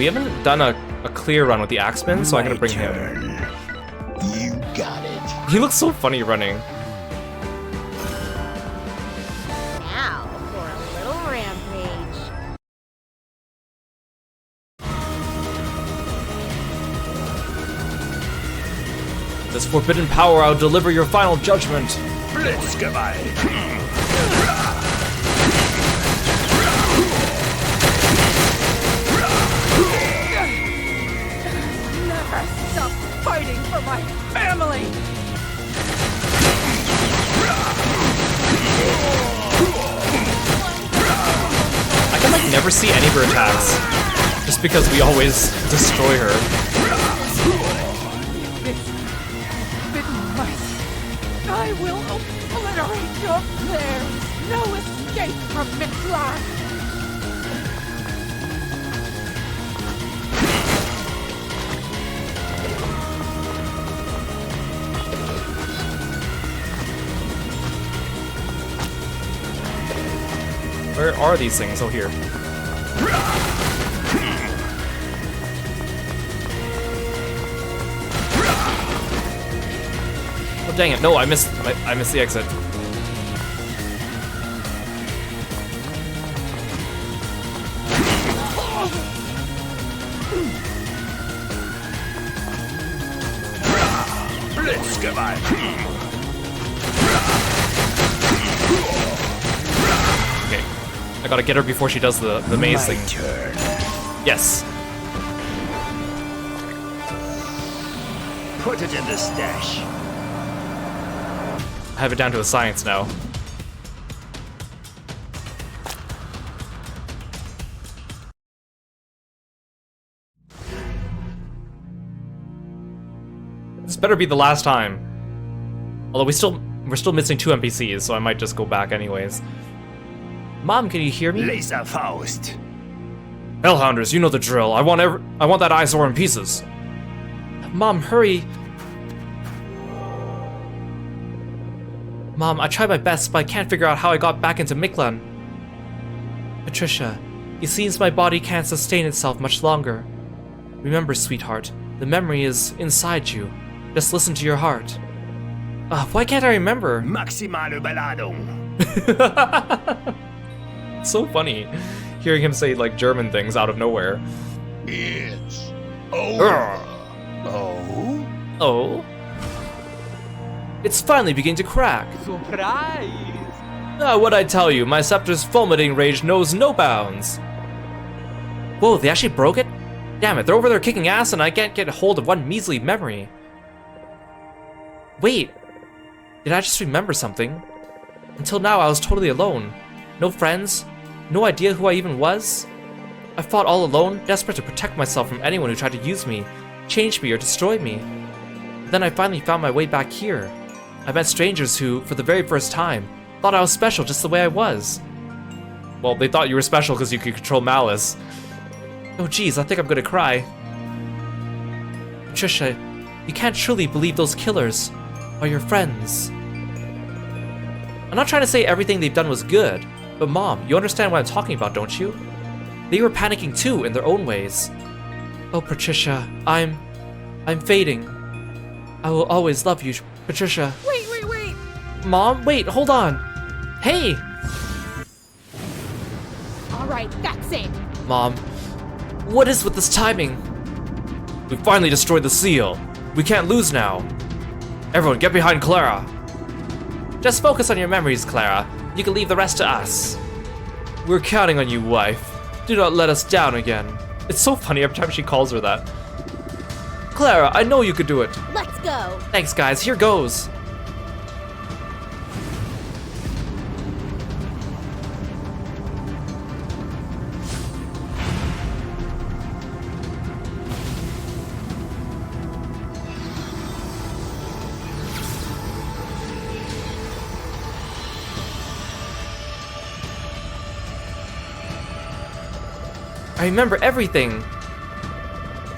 We haven't done a clear run with the Axeman, so I'm gonna bring him. You got it. He looks so funny running. Now for a little rampage. This forbidden power, I'll deliver your final judgment. Blitzgeweih. Never stop fighting for my family! I can like never see any of her attacks, just because we always destroy her. Bitten mice. I will obliterate your plans. No escape from Midland. Where are these things? Oh, here. Oh, dang it. No, I missed the exit. Okay. I gotta get her before she does the maze thing. Turn. Yes. Put it in the stash. I have it down to a science now. This better be the last time. Although we're still missing 2 NPCs, so I might just go back anyways. Mom, can you hear me? Laser Faust. Hellhounders, you know the drill. I want that eyesore in pieces. Mom, hurry. Mom, I tried my best, but I can't figure out how I got back into Miklan. Patricia, it seems my body can't sustain itself much longer. Remember, sweetheart, the memory is inside you. Just listen to your heart. Why can't I remember? Maximale Beladung. So funny, hearing him say like German things out of nowhere. It's over. Oh? Oh? It's finally beginning to crack. Surprise! What'd I tell you? My scepter's fulminating rage knows no bounds. Whoa, they actually broke it? Damn it, they're over there kicking ass and I can't get a hold of one measly memory. Wait, did I just remember something? Until now I was totally alone. No friends, no idea who I even was. I fought all alone, desperate to protect myself from anyone who tried to use me, change me, or destroy me. Then I finally found my way back here. I met strangers who, for the very first time, thought I was special just the way I was. Well, they thought you were special because you could control malice. Oh geez, I think I'm gonna cry. Patricia, you can't truly believe those killers are your friends. I'm not trying to say everything they've done was good, but Mom, you understand what I'm talking about, don't you? They were panicking too, in their own ways. Oh, Patricia, I'm fading. I will always love you, Patricia. Wait! Mom, wait, hold on. Hey! Alright, that's it. Mom, what is with this timing? We finally destroyed the seal. We can't lose now. Everyone, get behind Clara. Just focus on your memories, Clara. You can leave the rest to us. We're counting on you, wife. Do not let us down again. It's so funny every time she calls her that. Clara, I know you could do it. Let's go. Thanks, guys. Here goes. I remember everything.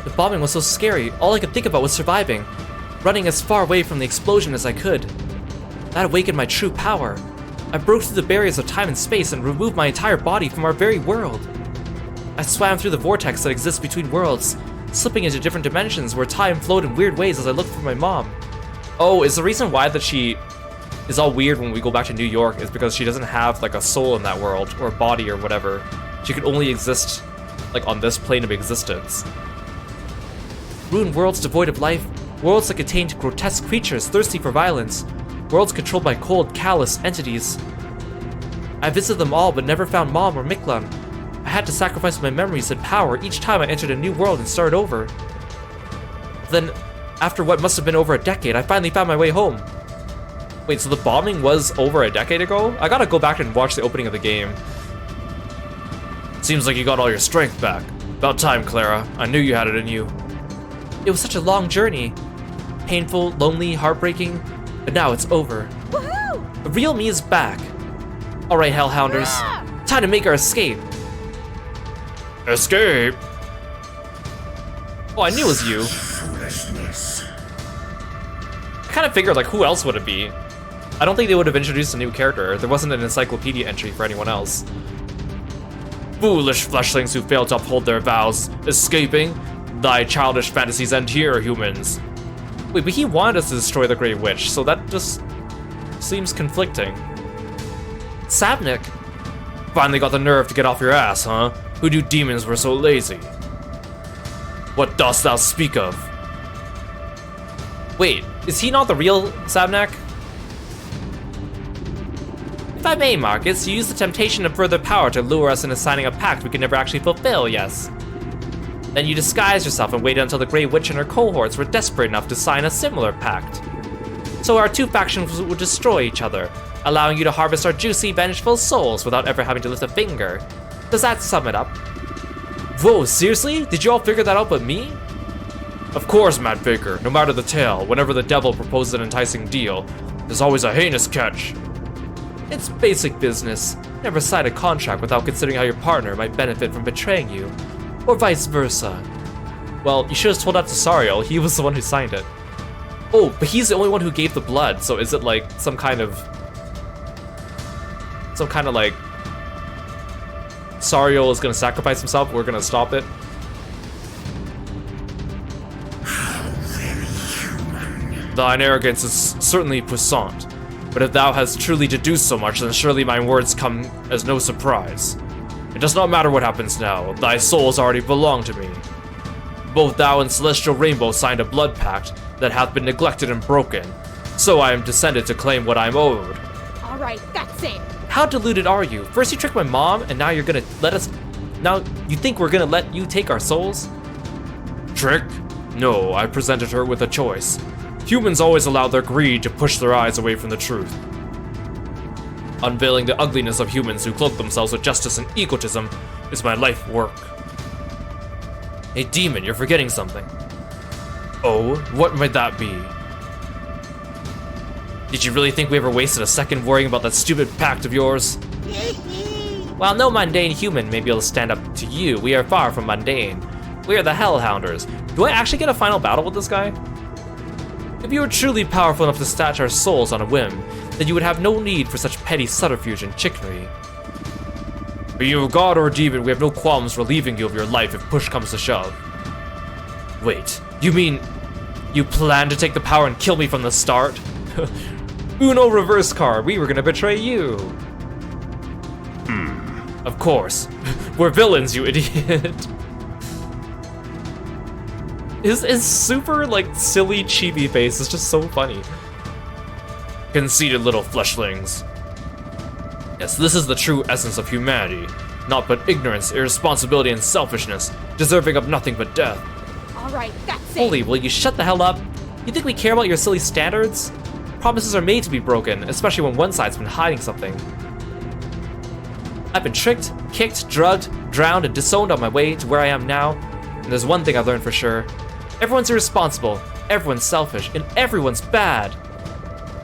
The bombing was so scary, all I could think about was surviving, running as far away from the explosion as I could. That awakened my true power. I broke through the barriers of time and space and removed my entire body from our very world. I swam through the vortex that exists between worlds, slipping into different dimensions where time flowed in weird ways as I looked for my mom. Oh, is the reason why that she is all weird when we go back to New York is because she doesn't have like a soul in that world, or a body or whatever. She could only exist like on this plane of existence. Ruined worlds devoid of life, worlds that contained grotesque creatures thirsty for violence, worlds controlled by cold, callous entities. I visited them all but never found Mom or Miklan. I had to sacrifice my memories and power each time I entered a new world and started over. Then, after what must have been over a decade, I finally found my way home. Wait, so the bombing was over a decade ago? I gotta go back and watch the opening of the game. Seems like you got all your strength back. About time, Clara. I knew you had it in you. It was such a long journey. Painful, lonely, heartbreaking, but now it's over. Woohoo! The real me is back. Alright, Hellhounders. Time to make our escape. Escape? Oh, I knew it was you. I kind of figured, like, who else would it be? I don't think they would have introduced a new character. There wasn't an encyclopedia entry for anyone else. Foolish fleshlings who fail to uphold their vows, escaping? Thy childish fantasies end here, humans. Wait, but he wanted us to destroy the Grey Witch, so that just seems conflicting. Savnik? Finally got the nerve to get off your ass, huh? Who knew demons were so lazy? What dost thou speak of? Wait, is he not the real Savnak? If I may, Marcus, you use the temptation of further power to lure us into signing a pact we could never actually fulfill, yes? Then you disguised yourself and waited until the Grey Witch and her cohorts were desperate enough to sign a similar pact. So our two factions would destroy each other, allowing you to harvest our juicy, vengeful souls without ever having to lift a finger. Does that sum it up? Whoa, seriously? Did you all figure that out but me? Of course, Matt Baker. No matter the tale, whenever the devil proposes an enticing deal, there's always a heinous catch. It's basic business. Never sign a contract without considering how your partner might benefit from betraying you, or vice versa. Well, you should have told that to Sariel. He was the one who signed it. Oh, but he's the only one who gave the blood, so is it like some kind of like Sariel is gonna sacrifice himself, we're gonna stop it? Thine arrogance is certainly puissant, but if thou hast truly deduced so much, then surely my words come as no surprise. It does not matter what happens now, thy souls already belong to me. Both thou and Celestial Rainbow signed a blood pact that hath been neglected and broken, so I am descended to claim what I'm owed. Alright, that's it. How deluded are you? First you tricked my mom, and now you're gonna let us... Now you think we're gonna let you take our souls? Trick? No, I presented her with a choice. Humans always allow their greed to push their eyes away from the truth. Unveiling the ugliness of humans who cloak themselves with justice and egotism is my life work. Hey demon, you're forgetting something. Oh, what might that be? Did you really think we ever wasted a second worrying about that stupid pact of yours? While no mundane human may be able to stand up to you, we are far from mundane. We are the Hellhounders. Do I actually get a final battle with this guy? If you were truly powerful enough to snatch our souls on a whim, then you would have no need for such petty subterfuge and chicanery. Be you a god or a demon, we have no qualms relieving you of your life if push comes to shove. Wait, you mean you plan to take the power and kill me from the start? Uno reverse card, we were gonna betray you. Of course. We're villains, you idiot. His super, like, silly chibi face is just so funny. Conceited little fleshlings. Yes, this is the true essence of humanity. Naught but ignorance, irresponsibility, and selfishness, deserving of nothing but death. Alright, that's it. Holy, will you shut the hell up? You think we care about your silly standards? Promises are made to be broken, especially when one side's been hiding something. I've been tricked, kicked, drugged, drowned, and disowned on my way to where I am now. And there's one thing I've learned for sure. Everyone's irresponsible, everyone's selfish, and everyone's bad.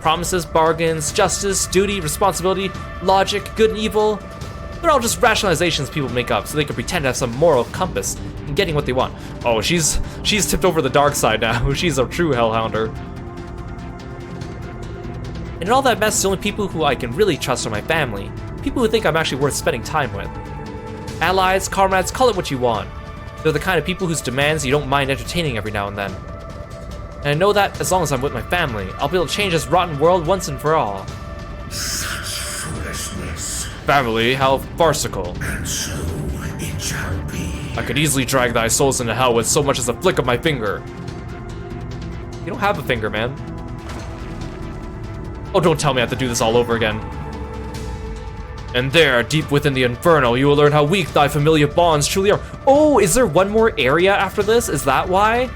Promises, bargains, justice, duty, responsibility, logic, good and evil, they're all just rationalizations people make up so they can pretend to have some moral compass in getting what they want. Oh, she's tipped over the dark side now. She's a true Hellhounder. And in all that mess, the only people who I can really trust are my family. People who think I'm actually worth spending time with. Allies, comrades, call it what you want. They're the kind of people whose demands you don't mind entertaining every now and then. And I know that as long as I'm with my family, I'll be able to change this rotten world once and for all. Such foolishness. Family, how farcical. And so it shall be. I could easily drag thy souls into hell with so much as a flick of my finger. You don't have a finger, man. Oh, don't tell me I have to do this all over again. And there, deep within the inferno, you will learn how weak thy familiar bonds truly are. Oh, is there one more area after this? Is that why?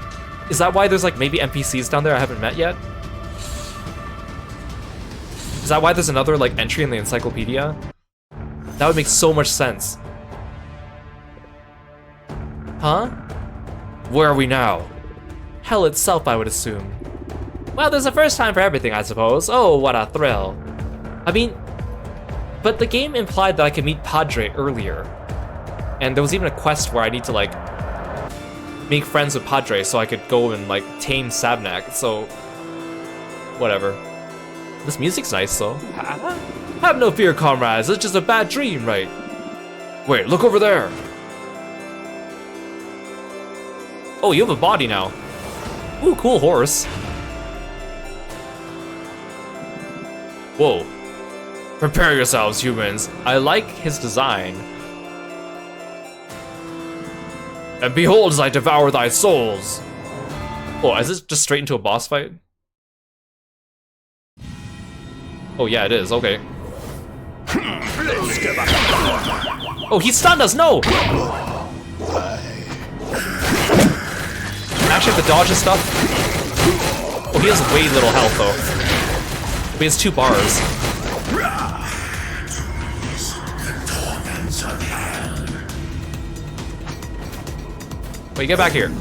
Is that why there's like maybe NPCs down there I haven't met yet? Is that why there's another like entry in the encyclopedia? That would make so much sense. Huh? Where are we now? Hell itself, I would assume. Well, there's a first time for everything, I suppose. Oh, what a thrill. I mean, but the game implied that I could meet Padre earlier. And there was even a quest where I need to, like, make friends with Padre so I could go and, like, tame Sabnak, so... whatever. This music's nice, though. Have no fear, comrades, it's just a bad dream, right? Wait, look over there! Oh, you have a body now. Ooh, cool horse. Whoa. Prepare yourselves, humans. I like his design. And behold as I devour thy souls. Oh, is this just straight into a boss fight? Oh yeah, it is, okay. Oh, he stunned us, no! Actually have to dodge his stuff. Oh, he has way little health though. But he has 2 bars. Wait, get back here.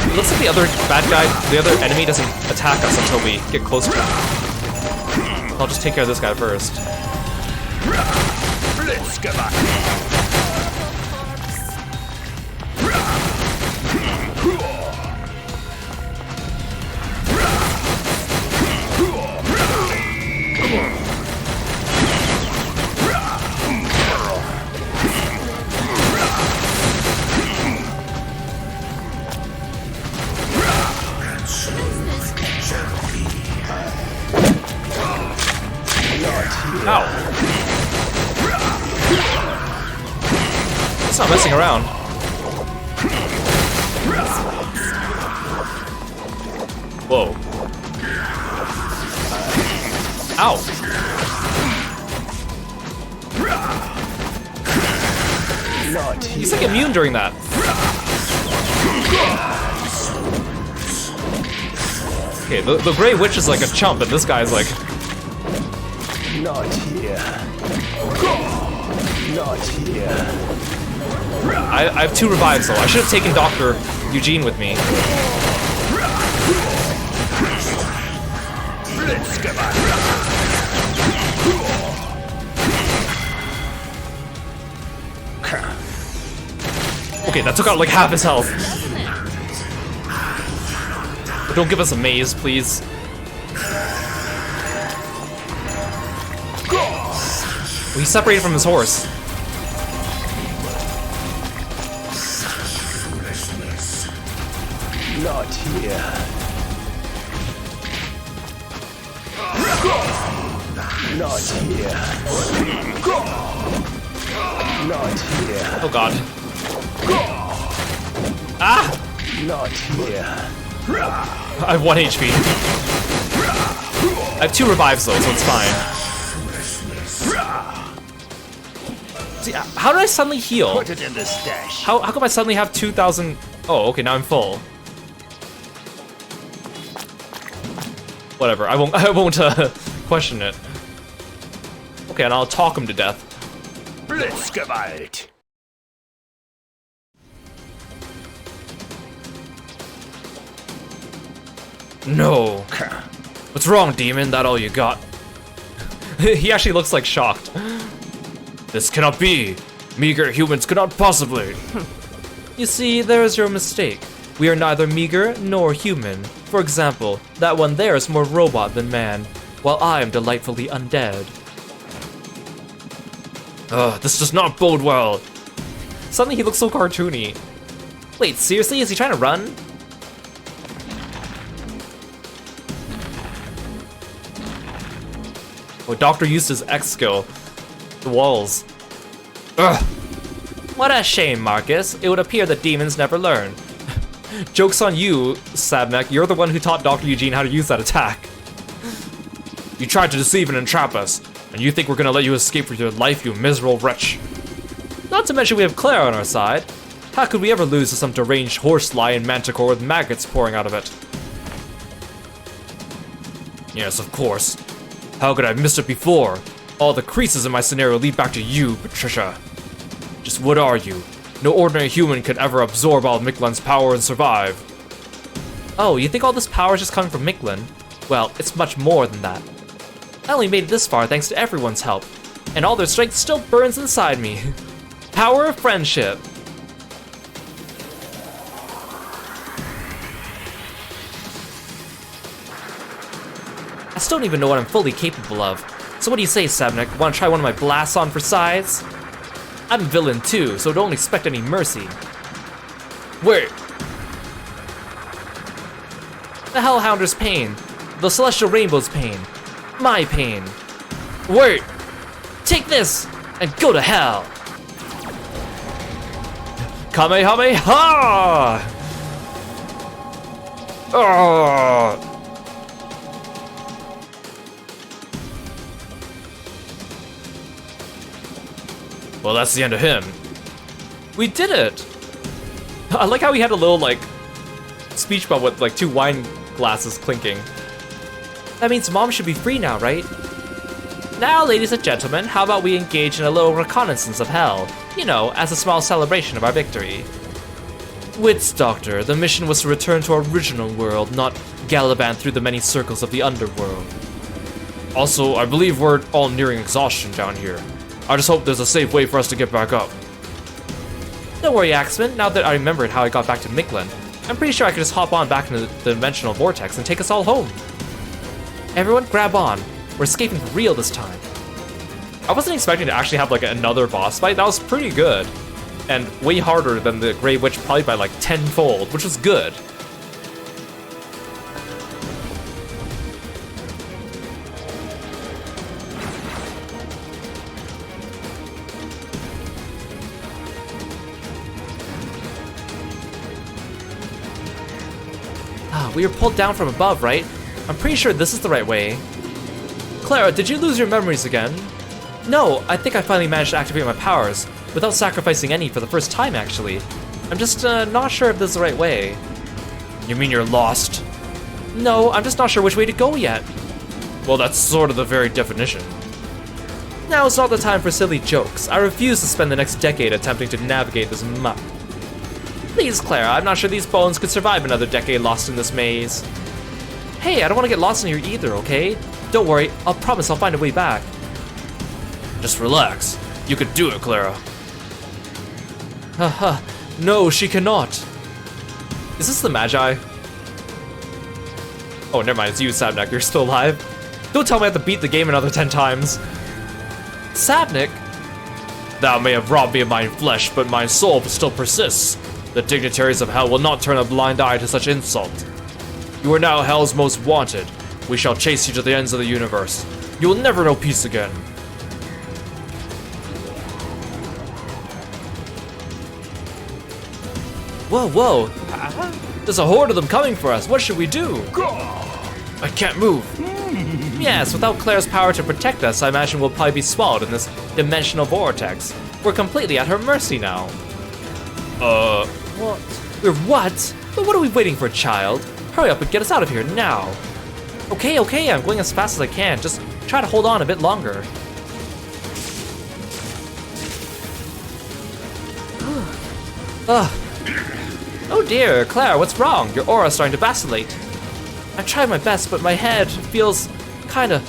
It looks like the other bad guy, the other enemy doesn't attack us until we get close to him. I'll just take care of this guy first. Ow. It's not messing around. Whoa. Ow. He's like immune during that. Okay, the Grey Witch is like a chump, and this guy's like... Not here. Not here. I have 2 revives though. I should have taken Dr. Eugene with me. Okay, that took out like half his health. But don't give us a maze, please. Oh, he's separated from his horse. Not here. Not here. Not here. Oh god. Ah! Not here. I have 1 HP. I have 2 revives though, so it's fine. See, how did I suddenly heal? Put it in the stash. How come I suddenly have 2,000? Oh, okay, now I'm full. Whatever, I won't question it. Okay, and I'll talk him to death. Blitzgewalt. No. What's wrong, demon? That all you got? He actually looks like shocked. This cannot be. Meager humans cannot possibly. You see, there is your mistake. We are neither meager nor human. For example, that one there is more robot than man, while I am delightfully undead. Ugh, this does not bode well. Suddenly he looks so cartoony. Wait, seriously? Is he trying to run? Oh, Doctor used his X skill. The walls. Ugh. What a shame, Marcus. It would appear that demons never learn. Joke's on you, Sabnek. You're the one who taught Dr. Eugene how to use that attack. You tried to deceive and entrap us, and you think we're gonna let you escape with your life, you miserable wretch. Not to mention we have Claire on our side. How could we ever lose to some deranged horse lion manticore with maggots pouring out of it? Yes, of course. How could I have missed it before? All the creases in my scenario lead back to you, Patricia. Just what are you? No ordinary human could ever absorb all of Miklan's power and survive. Oh, you think all this power is just coming from Miklan? Well, it's much more than that. I only made it this far thanks to everyone's help, and all their strength still burns inside me. Power of friendship. I still don't even know what I'm fully capable of. So what do you say, Sabnek? Want to try one of my blasts on for size? I'm a villain too, so don't expect any mercy. Wait. The Hellhounder's pain. The Celestial Rainbow's pain. My pain. Wait. Take this and go to hell. Kamehameha! Oh. Well, that's the end of him. We did it! I like how he had a little, like, speech bubble with, like, 2 wine glasses clinking. That means Mom should be free now, right? Now, ladies and gentlemen, how about we engage in a little reconnaissance of hell? You know, as a small celebration of our victory. Wits, Doctor, the mission was to return to our original world, not gallivant through the many circles of the underworld. Also, I believe we're all nearing exhaustion down here. I just hope there's a safe way for us to get back up. Don't worry, Axeman. Now that I remembered how I got back to Miklan, I'm pretty sure I could just hop on back into the dimensional vortex and take us all home. Everyone, grab on. We're escaping for real this time. I wasn't expecting to actually have like another boss fight. That was pretty good. And way harder than the Grey Witch, probably by like 10-fold, which was good. We were pulled down from above, right? I'm pretty sure this is the right way. Clara, did you lose your memories again? No, I think I finally managed to activate my powers, without sacrificing any for the first time, actually. I'm just not sure if this is the right way. You mean you're lost? No, I'm just not sure which way to go yet. Well, that's sort of the very definition. Now it's not the time for silly jokes. I refuse to spend the next decade attempting to navigate this muck. Please, Clara, I'm not sure these bones could survive another decade lost in this maze. Hey, I don't want to get lost in here either, okay? Don't worry, I'll promise I'll find a way back. Just relax. You could do it, Clara. Haha, no, she cannot. Is this the Magi? Oh, never mind, it's you, Sabnek, you're still alive. Don't tell me I have to beat the game another 10 times. Sabnek? Thou may have robbed me of my flesh, but my soul still persists. The dignitaries of Hell will not turn a blind eye to such insult. You are now Hell's most wanted. We shall chase you to the ends of the universe. You will never know peace again. Whoa, whoa. There's a horde of them coming for us. What should we do? I can't move. Yes, without Claire's power to protect us, I imagine we'll probably be swallowed in this dimensional vortex. We're completely at her mercy now. What? We're what? But what are we waiting for, child? Hurry up and get us out of here now. Okay, I'm going as fast as I can. Just try to hold on a bit longer. Oh dear, Claire, what's wrong? Your aura's starting to vacillate. I've tried my best, but my head feels kinda...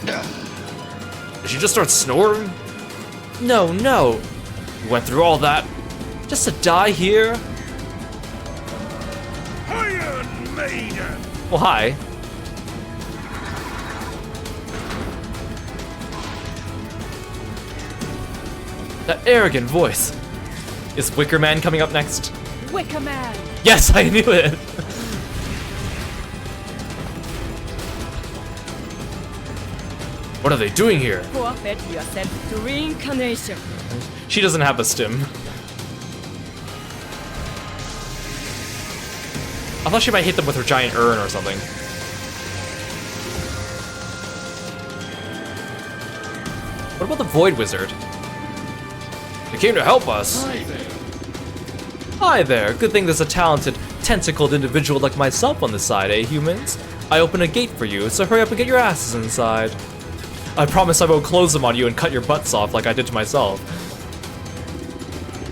Did she just start snoring? No. You went through all that just to die here? maiden. Well, hi. That arrogant voice. Is Wicker Man coming up next? Wicker Man. Yes, I knew it! What are they doing here? Forfeit yourself to reincarnation. She doesn't have a stim. I thought she might hit them with her giant urn or something. What about the Void Wizard? They came to help us. Hi there. Good thing there's a talented, tentacled individual like myself on this side, eh, humans? I open a gate for you, so hurry up and get your asses inside. I promise I won't close them on you and cut your butts off like I did to myself.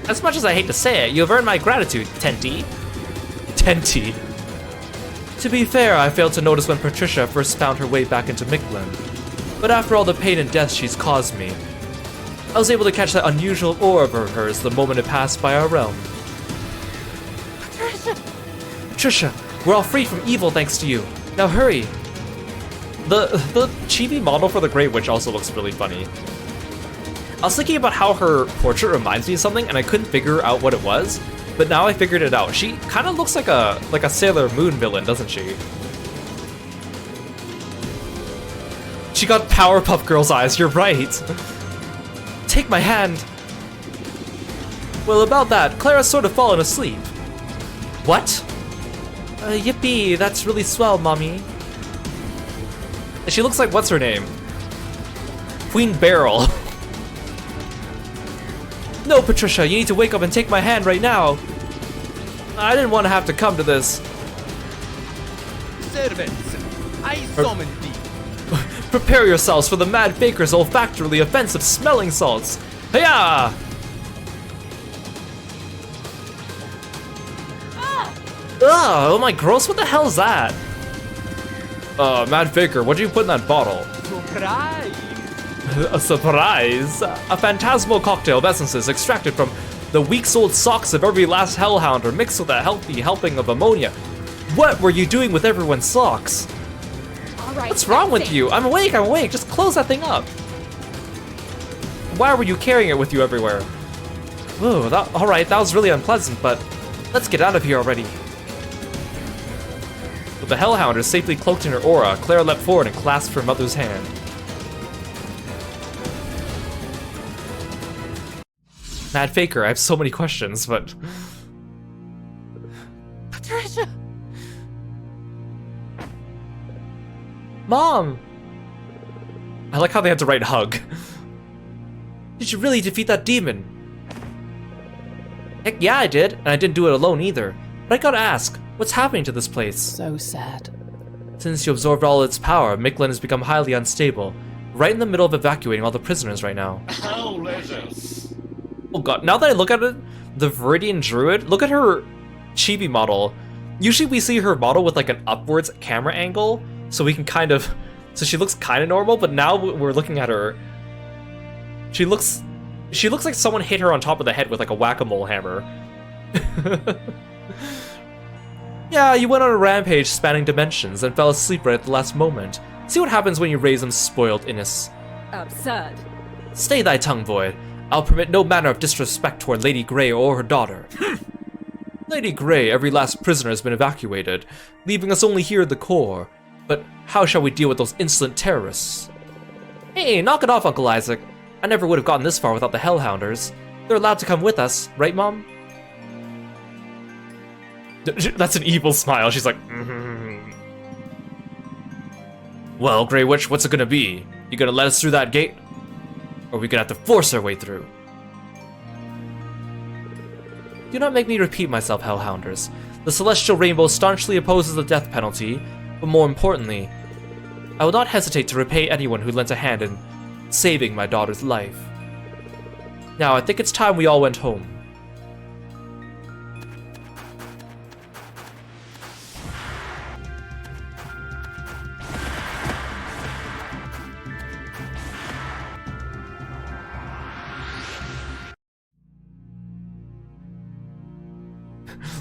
As much as I hate to say it, you have earned my gratitude, Tenty. Tenty. To be fair, I failed to notice when Patricia first found her way back into Mictlan. But after all the pain and death she's caused me, I was able to catch that unusual aura of hers the moment it passed by our realm. Patricia, we're all free from evil thanks to you. Now hurry. The chibi model for the Grey Witch also looks really funny. I was thinking about how her portrait reminds me of something, and I couldn't figure out what it was. But now I figured it out. She kind of looks like a Sailor Moon villain, doesn't she? She got Powerpuff Girl's eyes. You're right. Take my hand. Well, about that, Clara's sort of fallen asleep. What? Yippee, that's really swell, mommy. She looks like, what's her name? Queen Beryl. No, Patricia, you need to wake up and take my hand right now. I didn't want to have to come to this. Servants, I summon thee. Prepare yourselves for the Mad Baker's olfactorily offensive smelling salts. Hiya! Ugh, oh my gross, what the hell is that? Mad Faker, what did you put in that bottle? Surprise! A surprise! A phantasmal cocktail of essences extracted from the weeks-old socks of every last hellhounder mixed with a healthy helping of ammonia. What were you doing with everyone's socks? All right. What's wrong with that's you? I'm awake, just close that thing up. Why were you carrying it with you everywhere? Ooh, alright, that was really unpleasant, but let's get out of here already. With the Hellhounder safely cloaked in her aura, Clara leapt forward and clasped her mother's hand. Mad Faker, I have so many questions, but... Patricia. Mom! I like how they had to write hug. Did you really defeat that demon? Heck yeah, I did, and I didn't do it alone either. But I gotta ask, what's happening to this place? So sad. Since you absorbed all its power, Mictlan has become highly unstable. Right in the middle of evacuating all the prisoners right now. Oh god, now that I look at it, the Viridian Druid, look at her chibi model. Usually we see her model with like an upwards camera angle, so we can kind of, so she looks kind of normal, but now we're looking at her. She looks like someone hit her on top of the head with like a whack-a-mole hammer. Yeah, you went on a rampage spanning dimensions and fell asleep right at the last moment. See what happens when you raise unspoiled Innis. Absurd. Stay thy tongue, Void. I'll permit no manner of disrespect toward Lady Grey or her daughter. Lady Grey, every last prisoner has been evacuated, leaving us only here at the core. But how shall we deal with those insolent terrorists? Hey, knock it off, Uncle Isaac. I never would have gotten this far without the Hellhounders. They're allowed to come with us, right, Mom? That's an evil smile. She's like, Well, Grey Witch, what's it gonna be? You gonna let us through that gate? Or are we gonna have to force our way through? Do not make me repeat myself, Hellhounders. The Celestial Rainbow staunchly opposes the death penalty, but more importantly, I will not hesitate to repay anyone who lent a hand in saving my daughter's life. Now, I think it's time we all went home.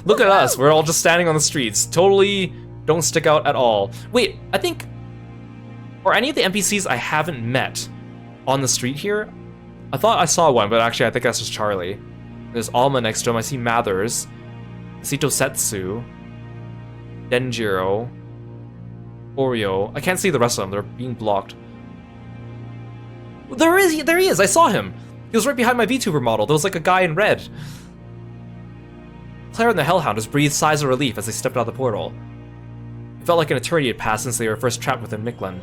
Look at us, we're all just standing on the streets, totally don't stick out at all. Wait, I think... Are any of the NPCs I haven't met on the street here? I thought I saw one, but actually I think that's just Charlie. There's Alma next to him. I see Mathers. I see Tosetsu. Denjiro. Oreo. I can't see the rest of them. They're being blocked. There he is! I saw him! He was right behind my VTuber model. There was like a guy in red. Claire and the Hellhounders breathed sighs of relief as they stepped out of the portal. It felt like an eternity had passed since they were first trapped within Mictlan.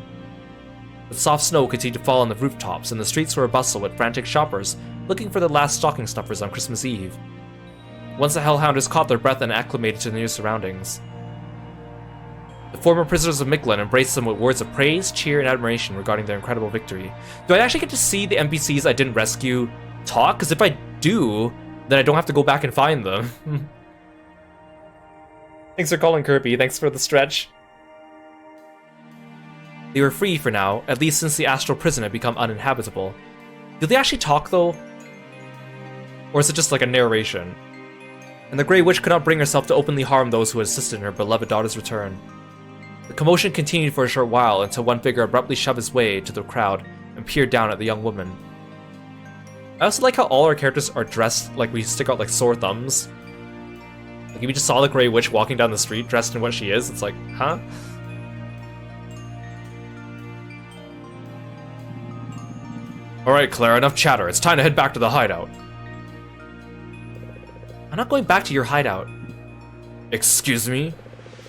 The soft snow continued to fall on the rooftops, and the streets were abustle with frantic shoppers looking for their last stocking stuffers on Christmas Eve. Once the Hellhounders caught their breath and acclimated to the new surroundings, the former prisoners of Mictlan embraced them with words of praise, cheer, and admiration regarding their incredible victory. Do I actually get to see the NPCs I didn't rescue talk? Because if I do, then I don't have to go back and find them. Thanks for calling, Kirby. Thanks for the stretch. They were free for now, at least since the astral prison had become uninhabitable. Do they actually talk, though? Or is it just like a narration? And the Grey Witch could not bring herself to openly harm those who had assisted in her beloved daughter's return. The commotion continued for a short while until one figure abruptly shoved his way to the crowd and peered down at the young woman. I also like how all our characters are dressed like we stick out like sore thumbs. Like if you just saw the Grey Witch walking down the street dressed in what she is, it's like, huh? Alright, Claire, enough chatter. It's time to head back to the hideout. I'm not going back to your hideout. Excuse me?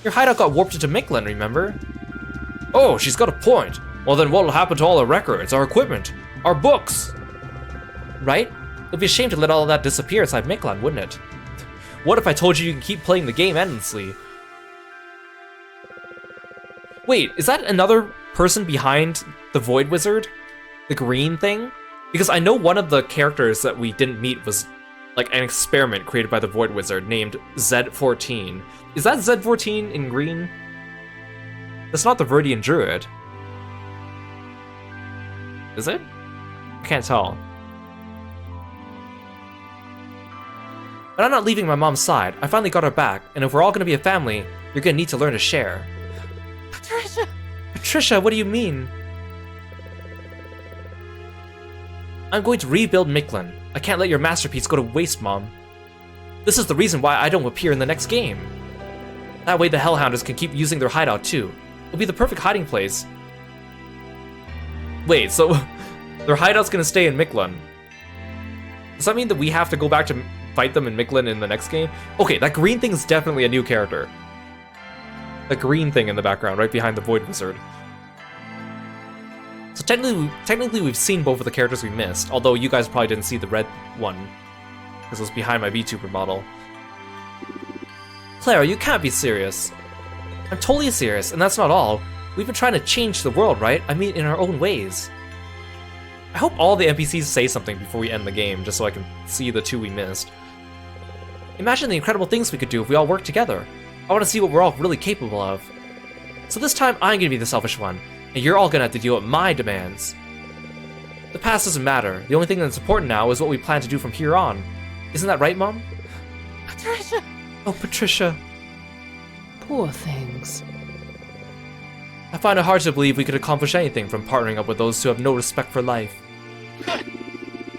Your hideout got warped into Mictlan, remember? Oh, she's got a point. Well then what'll happen to all our records, our equipment, our books? Right? It'd be a shame to let all of that disappear inside Mictlan, wouldn't it? What if I told you you can keep playing the game endlessly? Wait, is that another person behind the Void Wizard? The green thing? Because I know one of the characters that we didn't meet was like an experiment created by the Void Wizard named Z14. Is that Z14 in green? That's not the Verdian Druid. Is it? I can't tell. But I'm not leaving my mom's side. I finally got her back, and if we're all gonna be a family, you're gonna need to learn to share. Patricia! Patricia, what do you mean? I'm going to rebuild Mictlan. I can't let your masterpiece go to waste, Mom. This is the reason why I don't appear in the next game. That way the Hellhounders can keep using their hideout too. It'll be the perfect hiding place. Wait, so their hideout's gonna stay in Mictlan. Does that mean that we have to go back to fight them in Mictlan in the next game? Okay, that green thing is definitely a new character. The green thing in the background, right behind the Void Wizard. So technically we've seen both of the characters we missed, although you guys probably didn't see the red one, because it was behind my VTuber model. Clara, you can't be serious. I'm totally serious, and that's not all. We've been trying to change the world, right? I mean, in our own ways. I hope all the NPCs say something before we end the game, just so I can see the two we missed. Imagine the incredible things we could do if we all worked together. I want to see what we're all really capable of. So this time, I'm gonna be the selfish one, and you're all gonna have to deal with my demands. The past doesn't matter. The only thing that's important now is what we plan to do from here on. Isn't that right, Mom? Patricia! Oh, Patricia. Poor things. I find it hard to believe we could accomplish anything from partnering up with those who have no respect for life.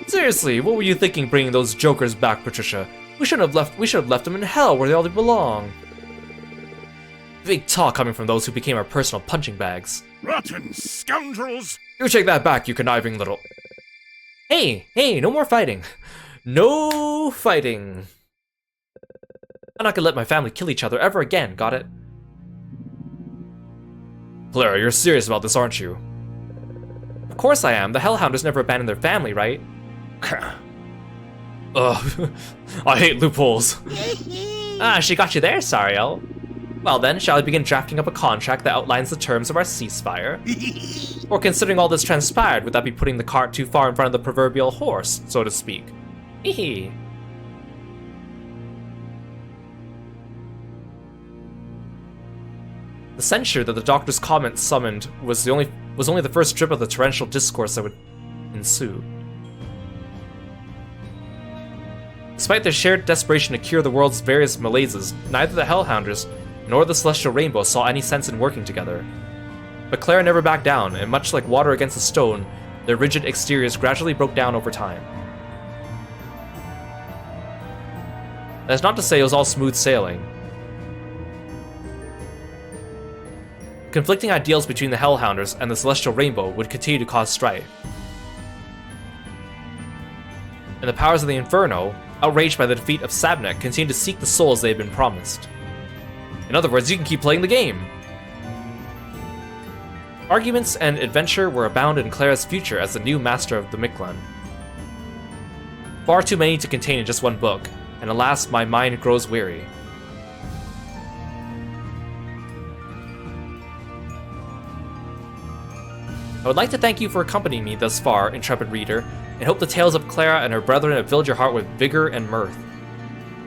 Seriously, what were you thinking bringing those jokers back, Patricia? We should have left them in hell where they all belong. Big talk coming from those who became our personal punching bags. Rotten scoundrels! You take that back, you conniving little... Hey, no more fighting. No fighting. I'm not gonna let my family kill each other ever again, got it? Clara, you're serious about this, aren't you? Of course I am. The Hellhounders never abandoned their family, right? Ugh, I hate loopholes. She got you there, Sariel. Well then, shall I begin drafting up a contract that outlines the terms of our ceasefire? Or considering all this transpired, would that be putting the cart too far in front of the proverbial horse, so to speak? Hehe. The censure that the doctor's comment summoned was only the first drip of the torrential discourse that would ensue. Despite their shared desperation to cure the world's various malaises, neither the Hellhounders nor the Celestial Rainbow saw any sense in working together. But Clara never backed down, and much like water against a stone, their rigid exteriors gradually broke down over time. That's not to say it was all smooth sailing. Conflicting ideals between the Hellhounders and the Celestial Rainbow would continue to cause strife. And the powers of the Inferno, outraged by the defeat of Sabnek, continue to seek the souls they had been promised. In other words, you can keep playing the game! Arguments and adventure were abound in Clara's future as the new master of the Mictlan. Far too many to contain in just one book, and alas, my mind grows weary. I would like to thank you for accompanying me thus far, intrepid reader, and hope the tales of Clara and her brethren have filled your heart with vigor and mirth.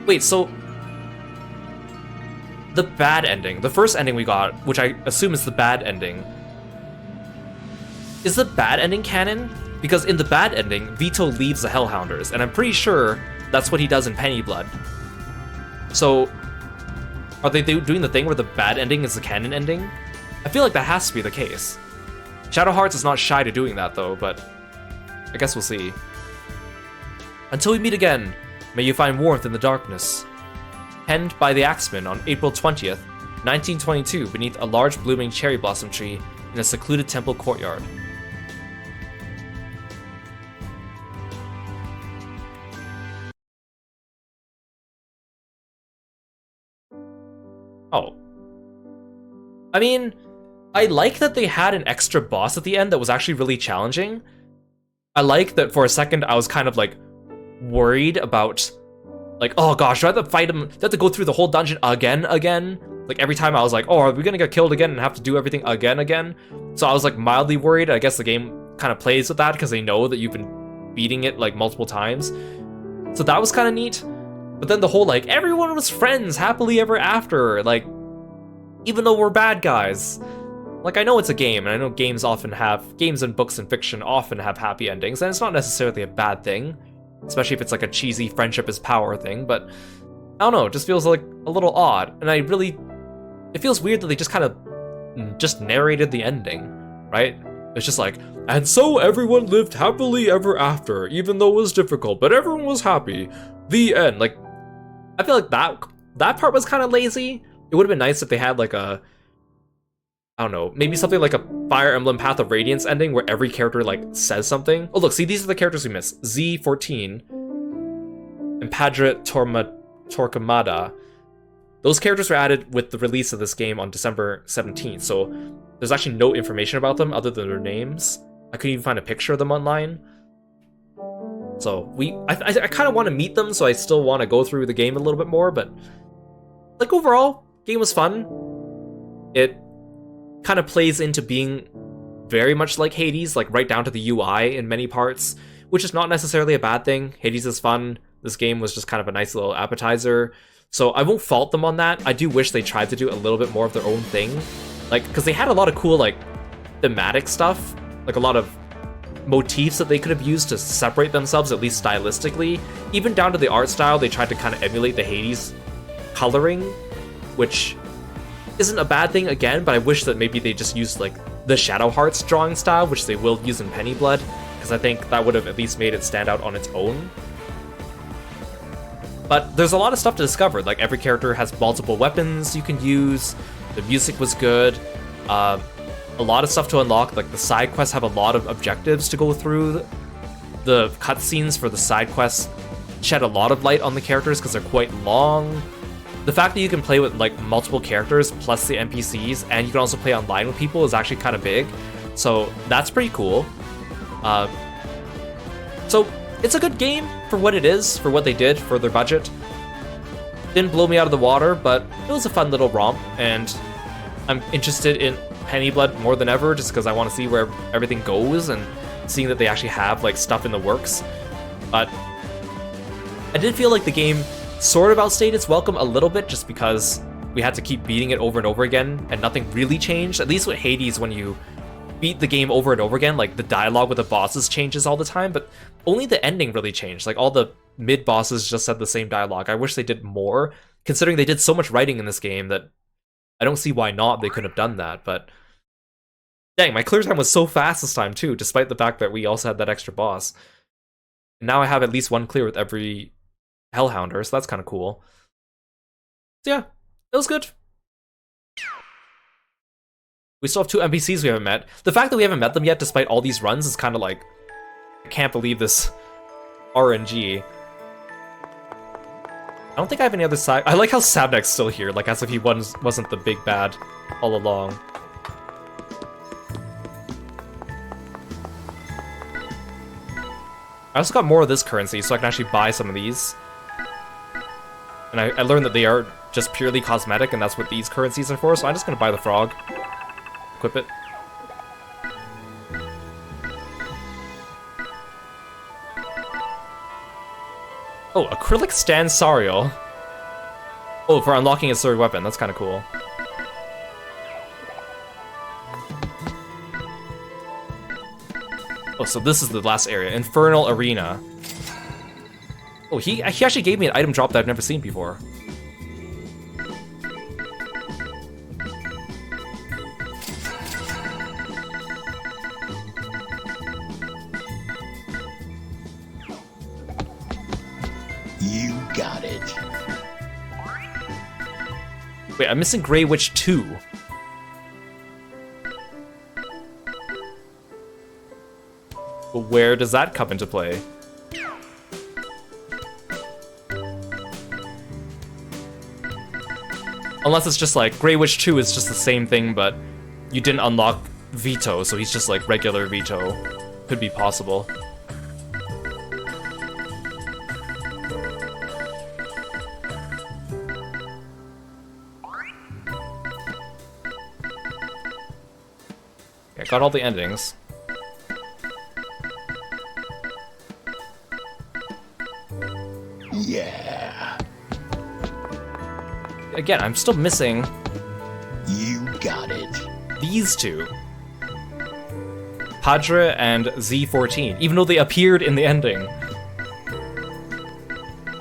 Wait, so... the bad ending, the first ending we got, which I assume is the bad ending, is the bad ending canon? Because in the bad ending, Vito leaves the Hellhounders, and I'm pretty sure that's what he does in Pennyblood. So, are they doing the thing where the bad ending is the canon ending? I feel like that has to be the case. Shadow Hearts is not shy to doing that though, but I guess we'll see. Until we meet again, may you find warmth in the darkness. Penned by the Axeman on April 20th, 1922, beneath a large blooming cherry blossom tree in a secluded temple courtyard. Oh. I mean, I like that they had an extra boss at the end that was actually really challenging. I like that for a second I was kind of like worried about like, oh gosh, do I have to fight him? Do I have to go through the whole dungeon again? Like every time I was like, oh, are we gonna get killed again and have to do everything again? So I was like mildly worried. I guess the game kind of plays with that because they know that you've been beating it like multiple times. So that was kind of neat. But then the whole like, everyone was friends happily ever after, like, even though we're bad guys. Like, I know it's a game, and I know games and books and fiction often have happy endings, and it's not necessarily a bad thing, especially if it's like a cheesy friendship is power thing, but I don't know, it just feels like a little odd, and it feels weird that they just kind of just narrated the ending, right? It's just like, and so everyone lived happily ever after, even though it was difficult, but everyone was happy. The end. Like, I feel like that part was kind of lazy. It would have been nice if they had like a, I don't know, maybe something like a Fire Emblem Path of Radiance ending where every character like says something. Oh look, see, these are the characters we missed. Z14 and Padre Torquemada. Those characters were added with the release of this game on December 17th, so there's actually no information about them other than their names. I couldn't even find a picture of them online. So I kind of want to meet them, so I still want to go through the game a little bit more, but like overall, game was fun. It kind of plays into being very much like Hades, like right down to the UI in many parts, which is not necessarily a bad thing. Hades is fun. This game was just kind of a nice little appetizer. So I won't fault them on that. I do wish they tried to do a little bit more of their own thing. Like, because they had a lot of cool, like, thematic stuff. Like, a lot of motifs that they could have used to separate themselves, at least stylistically. Even down to the art style, they tried to kind of emulate the Hades coloring, which isn't a bad thing again, but I wish that maybe they just used, like, the Shadow Hearts drawing style, which they will use in Pennyblood, because I think that would have at least made it stand out on its own. But there's a lot of stuff to discover. Like, every character has multiple weapons you can use. The music was good. A lot of stuff to unlock. Like, the side quests have a lot of objectives to go through. The cutscenes for the side quests shed a lot of light on the characters because they're quite long. The fact that you can play with, like, multiple characters plus the NPCs, and you can also play online with people is actually kind of big. So that's pretty cool. So it's a good game for what it is, for what they did, for their budget. Didn't blow me out of the water, but it was a fun little romp, and I'm interested in Pennyblood more than ever, just because I want to see where everything goes, and seeing that they actually have, like, stuff in the works. But I did feel like the game sort of outstayed its welcome a little bit, just because we had to keep beating it over and over again, and nothing really changed. At least with Hades, when you beat the game over and over again, like, the dialogue with the bosses changes all the time, but only the ending really changed. Like, all the mid-bosses just said the same dialogue. I wish they did more, considering they did so much writing in this game that I don't see why not. They could have done that, but dang, my clear time was so fast this time too, despite the fact that we also had that extra boss. And now I have at least one clear with every Hellhounder, so that's kind of cool. So yeah, it was good. We still have 2 NPCs we haven't met. The fact that we haven't met them yet, despite all these runs, is kind of like, I can't believe this RNG. I don't think I have any other side. I like how Sabnek's still here, like as if he wasn't the big bad all along. I also got more of this currency, so I can actually buy some of these. And I learned that they are just purely cosmetic, and that's what these currencies are for, so I'm just gonna buy the frog. Equip it. Oh, acrylic stand Sariel. Oh, for unlocking his third weapon. That's kind of cool. Oh, so this is the last area. Infernal Arena. Oh, he actually gave me an item drop that I've never seen before. You got it. Wait, I'm missing Grey Witch 2. But where does that come into play? Unless it's just like, Grey Witch 2 is just the same thing, but you didn't unlock Vito, so he's just like regular Vito. Could be possible. Okay, I got all the endings. Yeah. Again, I'm still missing You got it. these two. Padre and Z14, even though they appeared in the ending.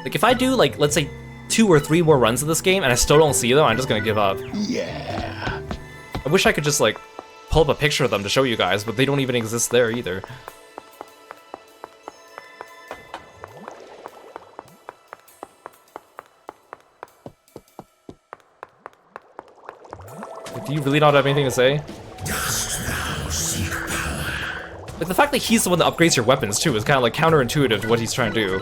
Like, if I do, like, let's say 2 or 3 more runs of this game and I still don't see them, I'm just gonna give up. Yeah. I wish I could just, like, pull up a picture of them to show you guys, but they don't even exist there either. Do you really not have anything to say? Like, the fact that he's the one that upgrades your weapons, too, is kind of, like, counterintuitive to what he's trying to do.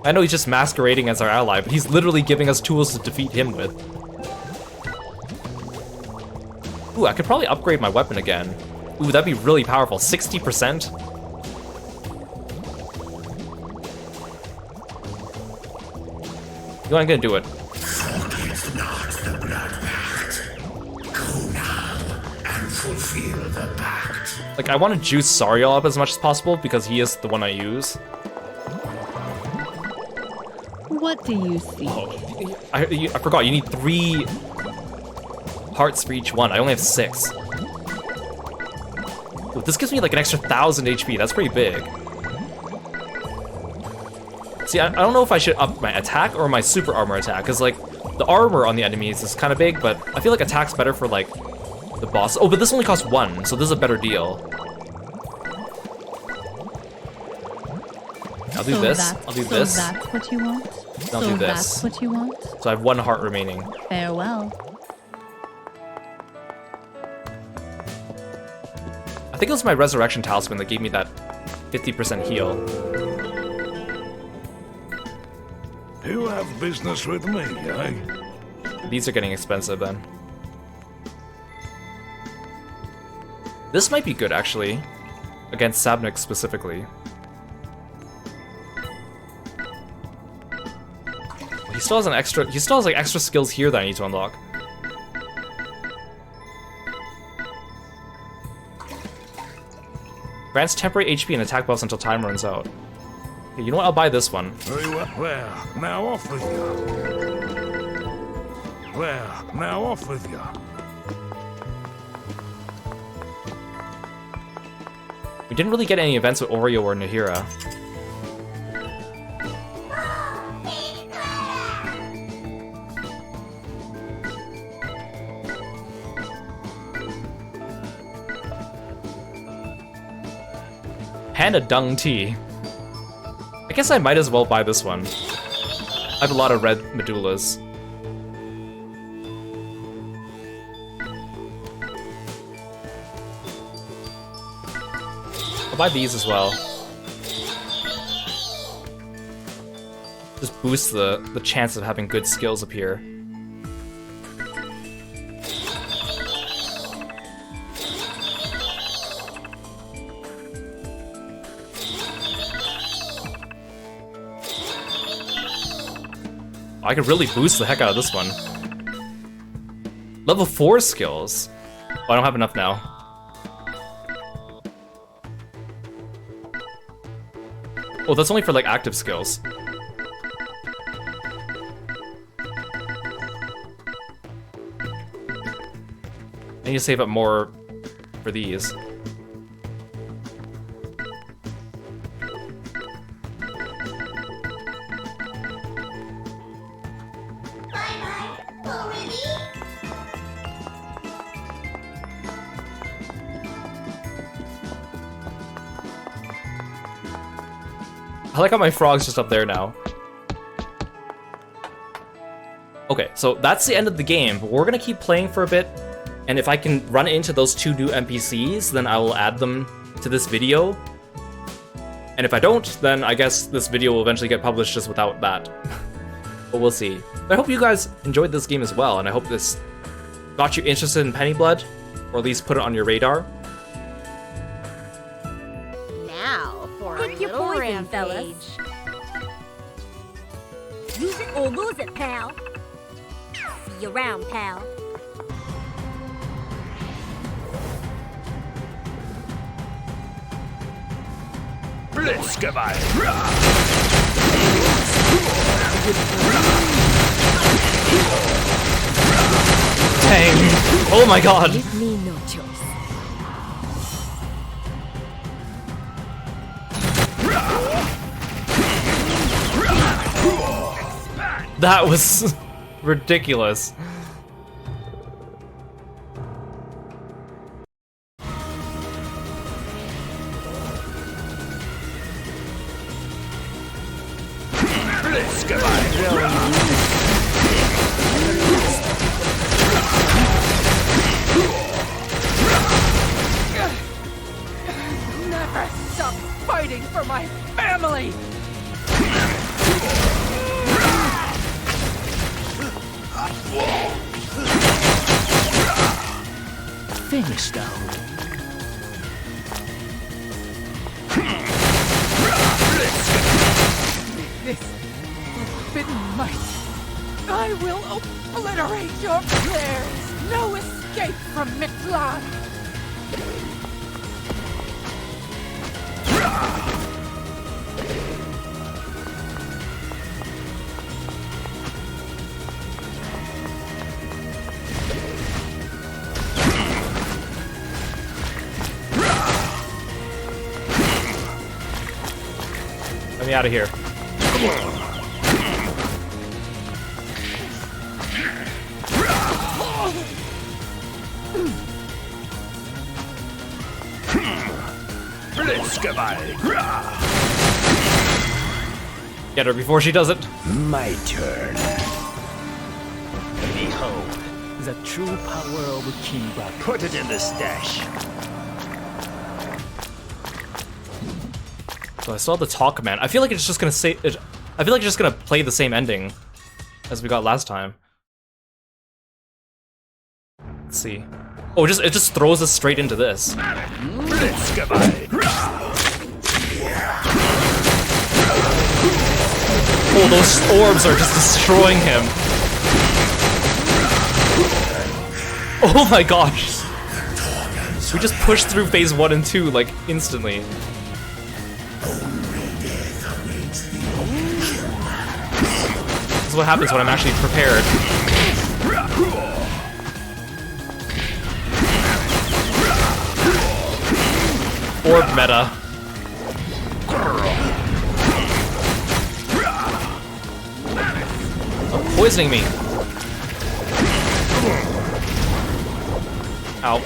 I know he's just masquerading as our ally, but he's literally giving us tools to defeat him with. Ooh, I could probably upgrade my weapon again. Ooh, that'd be really powerful. 60%? You know what, I'm gonna do it. Forget not the blood pact. Go now and fulfill the pact. Like, I want to juice Sariel up as much as possible because he is the one I use. What do you see? Oh, I forgot, you need 3 hearts for each one. I only have 6. Ooh, this gives me like an extra 1,000 HP. That's pretty big. See, I don't know if I should up my attack or my super armor attack, because like the armor on the enemies is kind of big, but I feel like attack's better for like the boss. Oh, but this only costs 1, so this is a better deal. I'll do this. I'll do this. So that's what you want? I'll do this. That's what you want? So I have 1 heart remaining. Farewell. I think it was my resurrection talisman that gave me that 50% heal. You have business with me, eh? These are getting expensive then. This might be good actually, against Sabnik specifically. He still has like extra skills here that I need to unlock. Grants temporary HP and attack buffs until time runs out. Okay, you know what? I'll buy this one. Very well. Well, now off with you. Well, now off with you. We didn't really get any events with Oreo or Nahira. Panda Dung Tea. I guess I might as well buy this one. I have a lot of red medullas. I'll buy these as well. Just boost the chance of having good skills appear. I could really boost the heck out of this one. Level 4 skills. Oh, I don't have enough now. Oh, that's only for like active skills. I need to save up more for these. I like how my frog's just up there now. Okay, so that's the end of the game, but we're gonna keep playing for a bit, and if I can run into those 2 new NPCs, then I will add them to this video. And if I don't, then I guess this video will eventually get published just without that. But we'll see. But I hope you guys enjoyed this game as well, and I hope this got you interested in Penny Blood, or at least put it on your radar. Now for Pick a your little poison, rampage. fellas. Use it or lose it, pal. See you around, pal. Blitzkeball. Dang! Oh my god! Give me no choice. That was ridiculous. Never stop fighting for my family. Finish down. This forbidden might. I will obliterate your prayers. No escape from Miklan. Let me out of here. Get her before she does it. My turn. Behold, the true power of Kiro. Put it in the stash. So I saw the talk command. I feel like it's just gonna say it. I feel like it's just gonna play the same ending as we got last time. Let's see. Oh, it just throws us straight into this. Oh, those orbs are just destroying him. Oh my gosh. We just pushed through phase 1 and 2 like instantly. This is what happens when I'm actually prepared. Orb meta. Oh, poisoning me. Ow.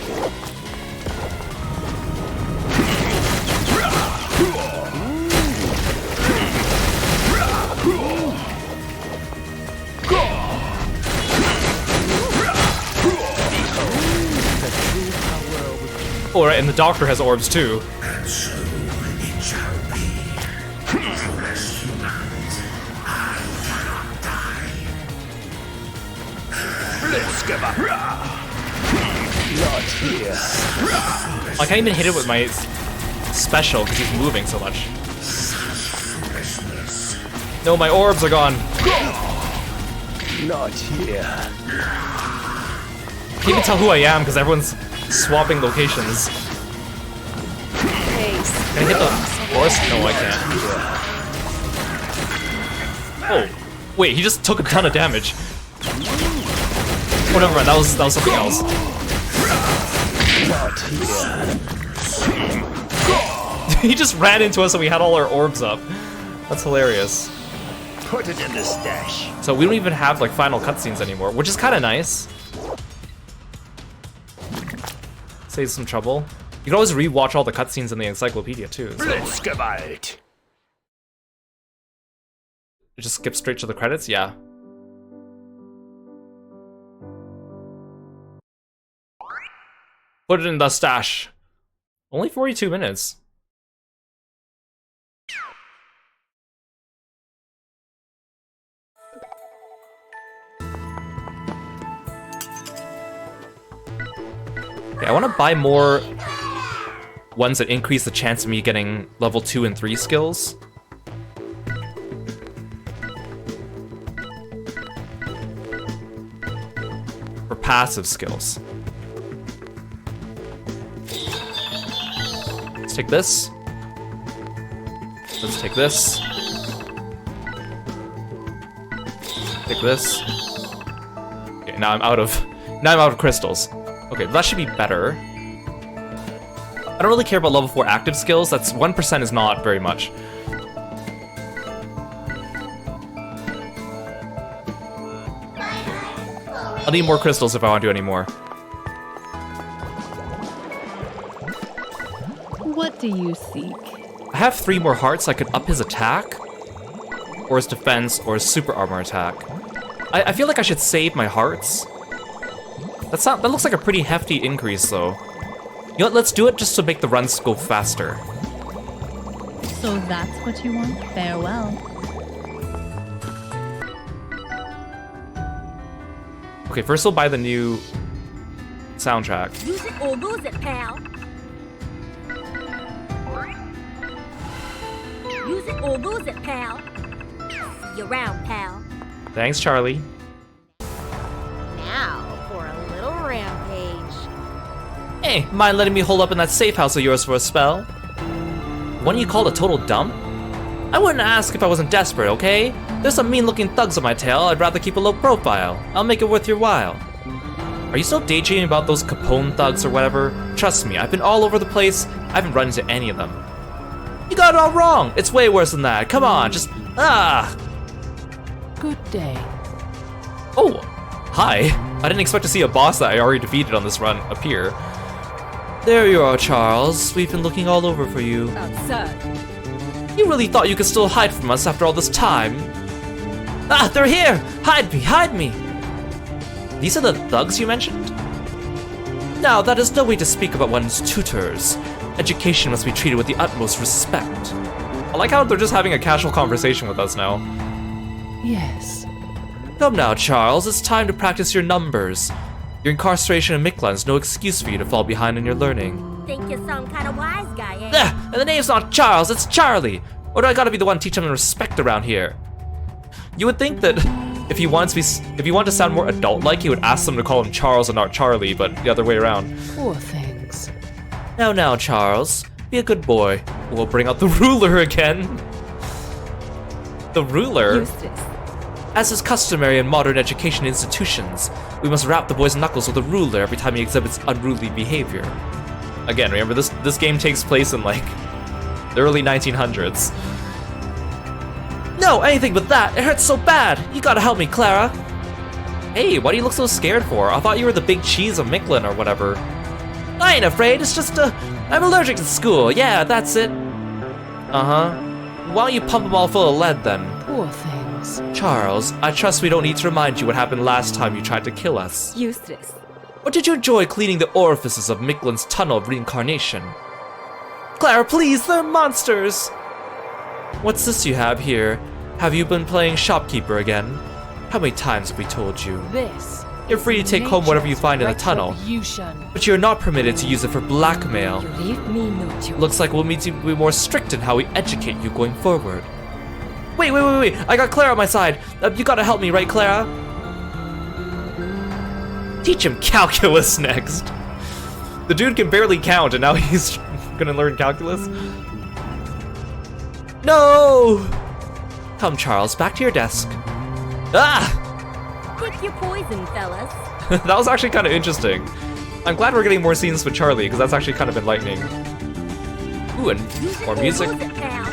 Oh, right, and the Doctor has orbs too. And so it shall be. Unless humans, I cannot die. Let's give up. Not here. I can't even hit it with my special because he's moving so much. No, my orbs are gone. Not here. Can't even tell who I am because everyone's swapping locations. Can I hit the forest? No, I can't. Oh, wait, he just took a ton of damage. Oh, never mind, that was something else. Not here. He just ran into us and we had all our orbs up. That's hilarious. Put it in the stash. So we don't even have like final cutscenes anymore, which is kind of nice. Saves some trouble. You can always rewatch all the cutscenes in the encyclopedia too. So. Let's give it. Just skip straight to the credits? Yeah. Put it in the stash. Only 42 minutes. Okay, I want to buy more ones that increase the chance of me getting level 2 and 3 skills. For passive skills. Let's take this. Let's take this. Take this. Okay, now I'm out of crystals. Okay, that should be better. I don't really care about level 4 active skills. That's 1% is not very much. I'll need more crystals if I want to do any more. What do you seek? I have 3 more hearts. I could up his attack, or his defense, or his super armor attack. I feel like I should save my hearts. That looks like a pretty hefty increase, though. You know what, let's do it just to make the runs go faster. So that's what you want? Farewell. Okay, first we'll buy the new soundtrack. Use it or lose it, pal. Use it or lose it, pal. See you around, pal. Thanks, Charlie. Now for a little rampage. Hey, mind letting me hold up in that safe house of yours for a spell? One you called a total dump? I wouldn't ask if I wasn't desperate, okay? There's some mean-looking thugs on my tail. I'd rather keep a low profile. I'll make it worth your while. Are you still daydreaming about those Capone thugs or whatever? Trust me, I've been all over the place. I haven't run into any of them. You got it all wrong. It's way worse than that. Come on, just Good day. Oh, hi. I didn't expect to see a boss that I already defeated on this run appear. There you are, Charles. We've been looking all over for you. Outside. You really thought you could still hide from us after all this time? Ah, they're here! Hide me, hide me! These are the thugs you mentioned? Now, that is no way to speak about one's tutors. Education must be treated with the utmost respect. I like how they're just having a casual conversation with us now. Yes. Come now, Charles, it's time to practice your numbers. Your incarceration in Miklan is no excuse for you to fall behind in your learning. Think you're some kind of wise guy, eh? And the name's not Charles, it's Charlie! Or do I gotta be the one teaching him respect around here? You would think that if he wanted to sound more adult-like, he would ask them to call him Charles and not Charlie, but the other way around. Poor things. Now, Charles, be a good boy. We'll bring out the ruler again. The ruler? Eustace. As is customary in modern education institutions, we must rap the boy's knuckles with a ruler every time he exhibits unruly behavior. Again, remember, this game takes place in, like, the early 1900s. No, anything but that! It hurts so bad! You gotta help me, Clara! Hey, why do you look so scared for? I thought you were the big cheese of Miklan or whatever. I ain't afraid, it's just, I'm allergic to school, yeah, that's it. Uh-huh. Why don't you pump them all full of lead, then? Poor things. Charles, I trust we don't need to remind you what happened last time you tried to kill us. Useless. Or did you enjoy cleaning the orifices of Miklin's tunnel of reincarnation? Clara, please, they're monsters! What's this you have here? Have you been playing shopkeeper again? How many times have we told you? This. You're free to take home whatever you find in the tunnel, Retribution. but you're not permitted to use it for blackmail. You leave me no choice. Looks like we'll need to be more strict in how we educate you going forward. Wait, I got Clara on my side. You gotta help me, right, Clara? Teach him calculus next. The dude can barely count, and now he's gonna learn calculus? No! Come, Charles, back to your desk. Ah! Pick your poison, fellas. That was actually kind of interesting. I'm glad we're getting more scenes with Charlie, because that's actually kind of enlightening. Ooh, and more music. Lose it, pal.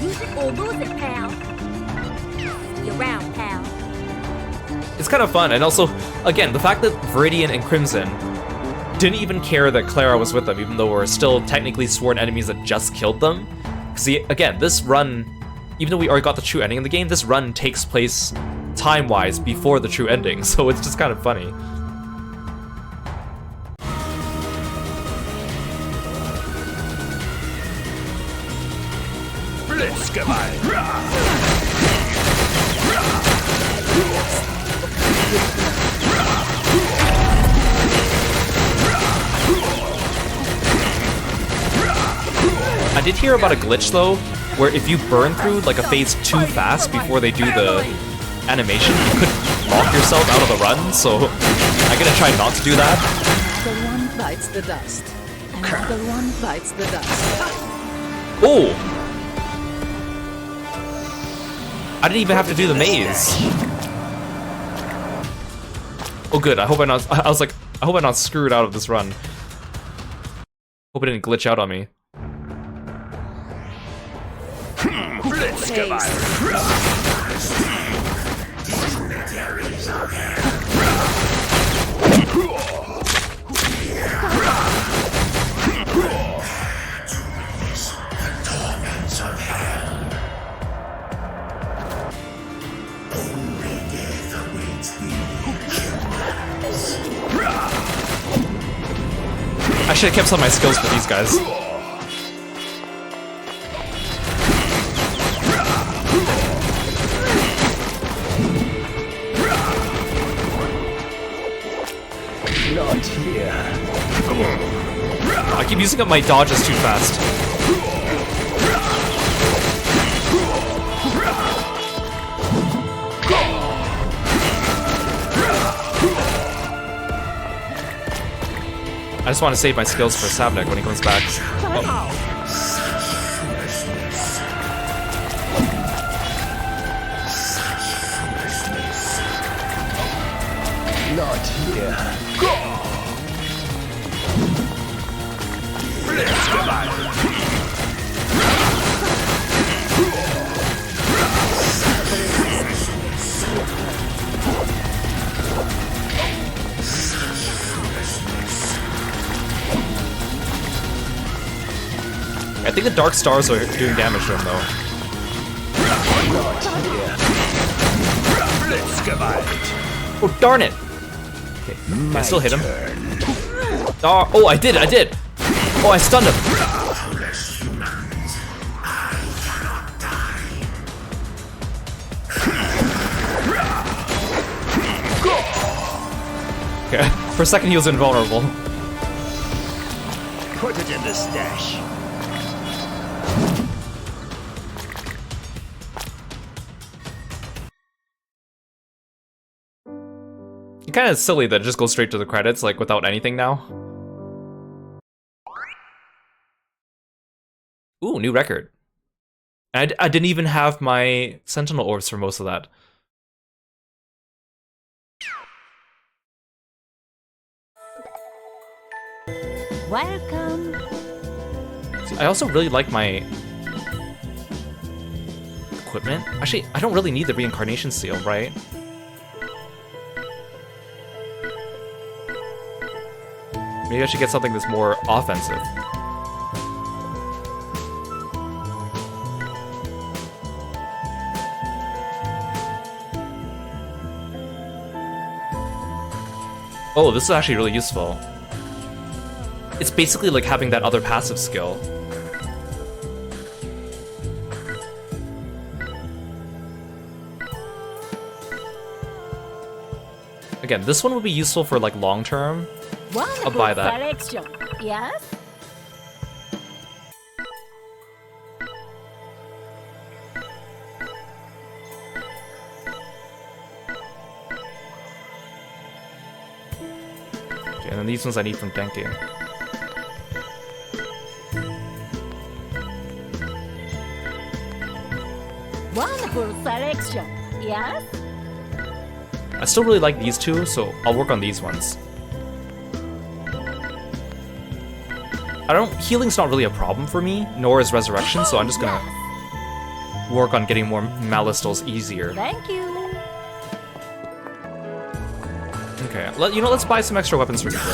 Use it or lose it, pal. See you around, pal. It's kind of fun, and also, again, the fact that Viridian and Crimson didn't even care that Clara was with them, even though we're still technically sworn enemies that just killed them. Because, again, this run, even though we already got the true ending in the game, this run takes place time-wise before the true ending, so it's just kind of funny. I did hear about a glitch though, where if you burn through like a phase too fast before they do the animation, you could lock yourself out of the run, so I'm gonna try not to do that. The one bites the dust. Another one bites the dust. Oh! I didn't even have to do the maze. Oh good, I hope I'm not, I was like, I hope I'm not screwed out of this run. Hope it didn't glitch out on me. I should have kept some of my skills for these guys. Not here. I keep using up my dodges too fast. I just want to save my skills for Sabnik when he comes back. Oh. Not here. I think the dark stars are doing damage to him though. Oh darn it! Okay, can I still hit him? Oh, I did! Oh, I stunned him! Okay, for a second he was invulnerable. Put it in the stash. It's kind of silly that it just goes straight to the credits, like, without anything now. Ooh, new record. I didn't even have my Sentinel orbs for most of that. Welcome. See, I also really like my equipment. Actually, I don't really need the reincarnation seal, right? Maybe I should get something that's more offensive. Oh, this is actually really useful. It's basically like having that other passive skill. Again, this one would be useful for like long term. I'll buy that. Selection. Yes? Okay, and then these ones I need from Denki. Wonderful selection. Yes? I still really like these two, so I'll work on these ones. Healing's not really a problem for me, nor is resurrection, so I'm just gonna work on getting more Malistals easier. Thank you. Okay, you know, let's buy some extra weapons for people.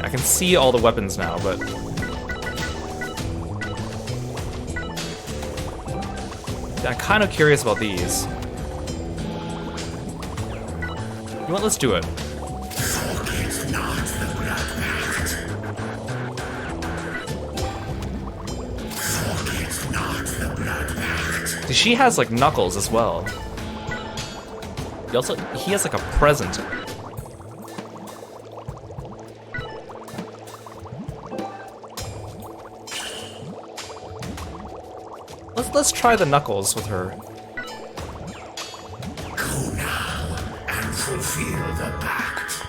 I can see all the weapons now, but I'm kind of curious about these. You know what? Let's do it. She has like Knuckles as well. He has like a present. Let's try the Knuckles with her. Go now and fulfill the pact.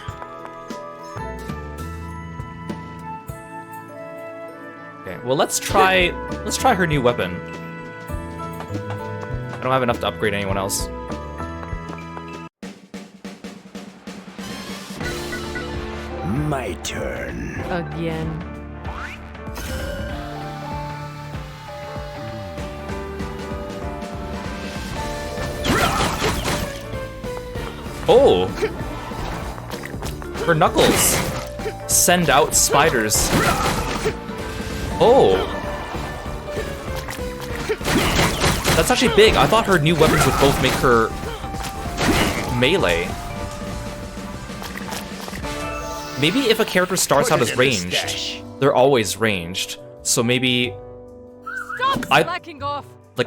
Okay, well let's try her new weapon. I don't have enough to upgrade anyone else. My turn. Again. Oh! Her Knuckles! Send out spiders. Oh! That's actually big. I thought her new weapons would both make her melee. Maybe if a character starts out as ranged, they're always ranged. So maybe...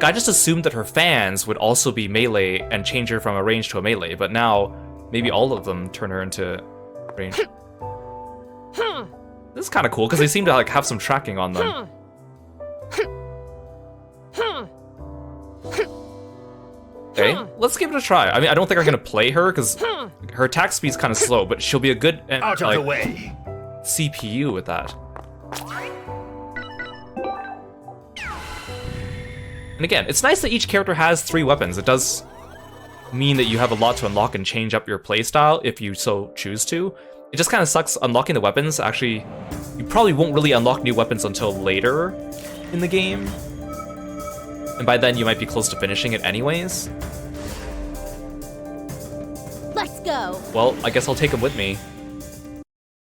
I just assumed that her fans would also be melee and change her from a range to a melee, but now maybe all of them turn her into range. This is kind of cool because they seem to like have some tracking on them. Okay, let's give it a try. I mean, I don't think I'm gonna play her because her attack speed's kind of slow, but she'll be a good Out of the way. CPU with that. And again, it's nice that each character has 3 weapons. It does mean that you have a lot to unlock and change up your playstyle if you so choose to. It just kind of sucks unlocking the weapons. Actually, you probably won't really unlock new weapons until later in the game. And by then, you might be close to finishing it anyways. Let's go. Well, I guess I'll take them with me.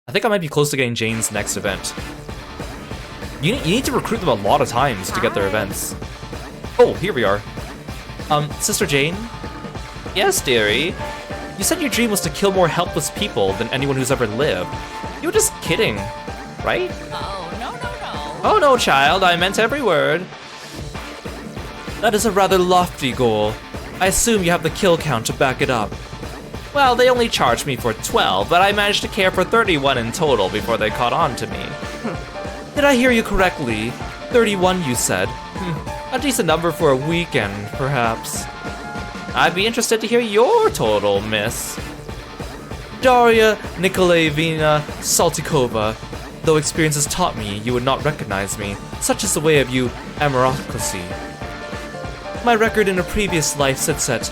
I think I might be close to getting Jane's next event. You need to recruit them a lot of times to get their events. Oh, here we are. Sister Jane? Yes, dearie. You said your dream was to kill more helpless people than anyone who's ever lived. You were just kidding, right? Oh, no. Oh no, child, I meant every word. That is a rather lofty goal. I assume you have the kill count to back it up. Well, they only charged me for 12, but I managed to care for 31 in total before they caught on to me. Did I hear you correctly? 31, you said. A decent number for a weekend, perhaps. I'd be interested to hear your total, miss. Daria Nikolaevna Saltikova. Though experience has taught me you would not recognize me, such is the way of you amorocracy. My record in a previous life sits at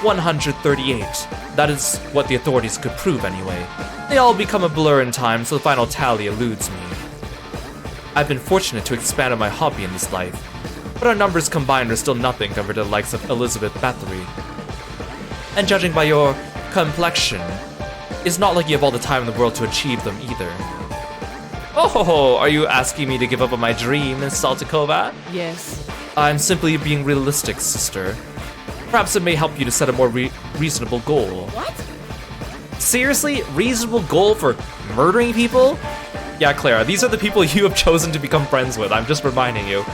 138. That is what the authorities could prove anyway. They all become a blur in time, so the final tally eludes me. I've been fortunate to expand on my hobby in this life, but our numbers combined are still nothing compared to the likes of Elizabeth Bathory. And judging by your complexion, it's not like you have all the time in the world to achieve them either. Oh ho ho, are you asking me to give up on my dream in Saltikova? Yes. I'm simply being realistic, sister. Perhaps it may help you to set a more reasonable goal. What? Seriously? Reasonable goal for murdering people? Yeah, Clara, these are the people you have chosen to become friends with, I'm just reminding you.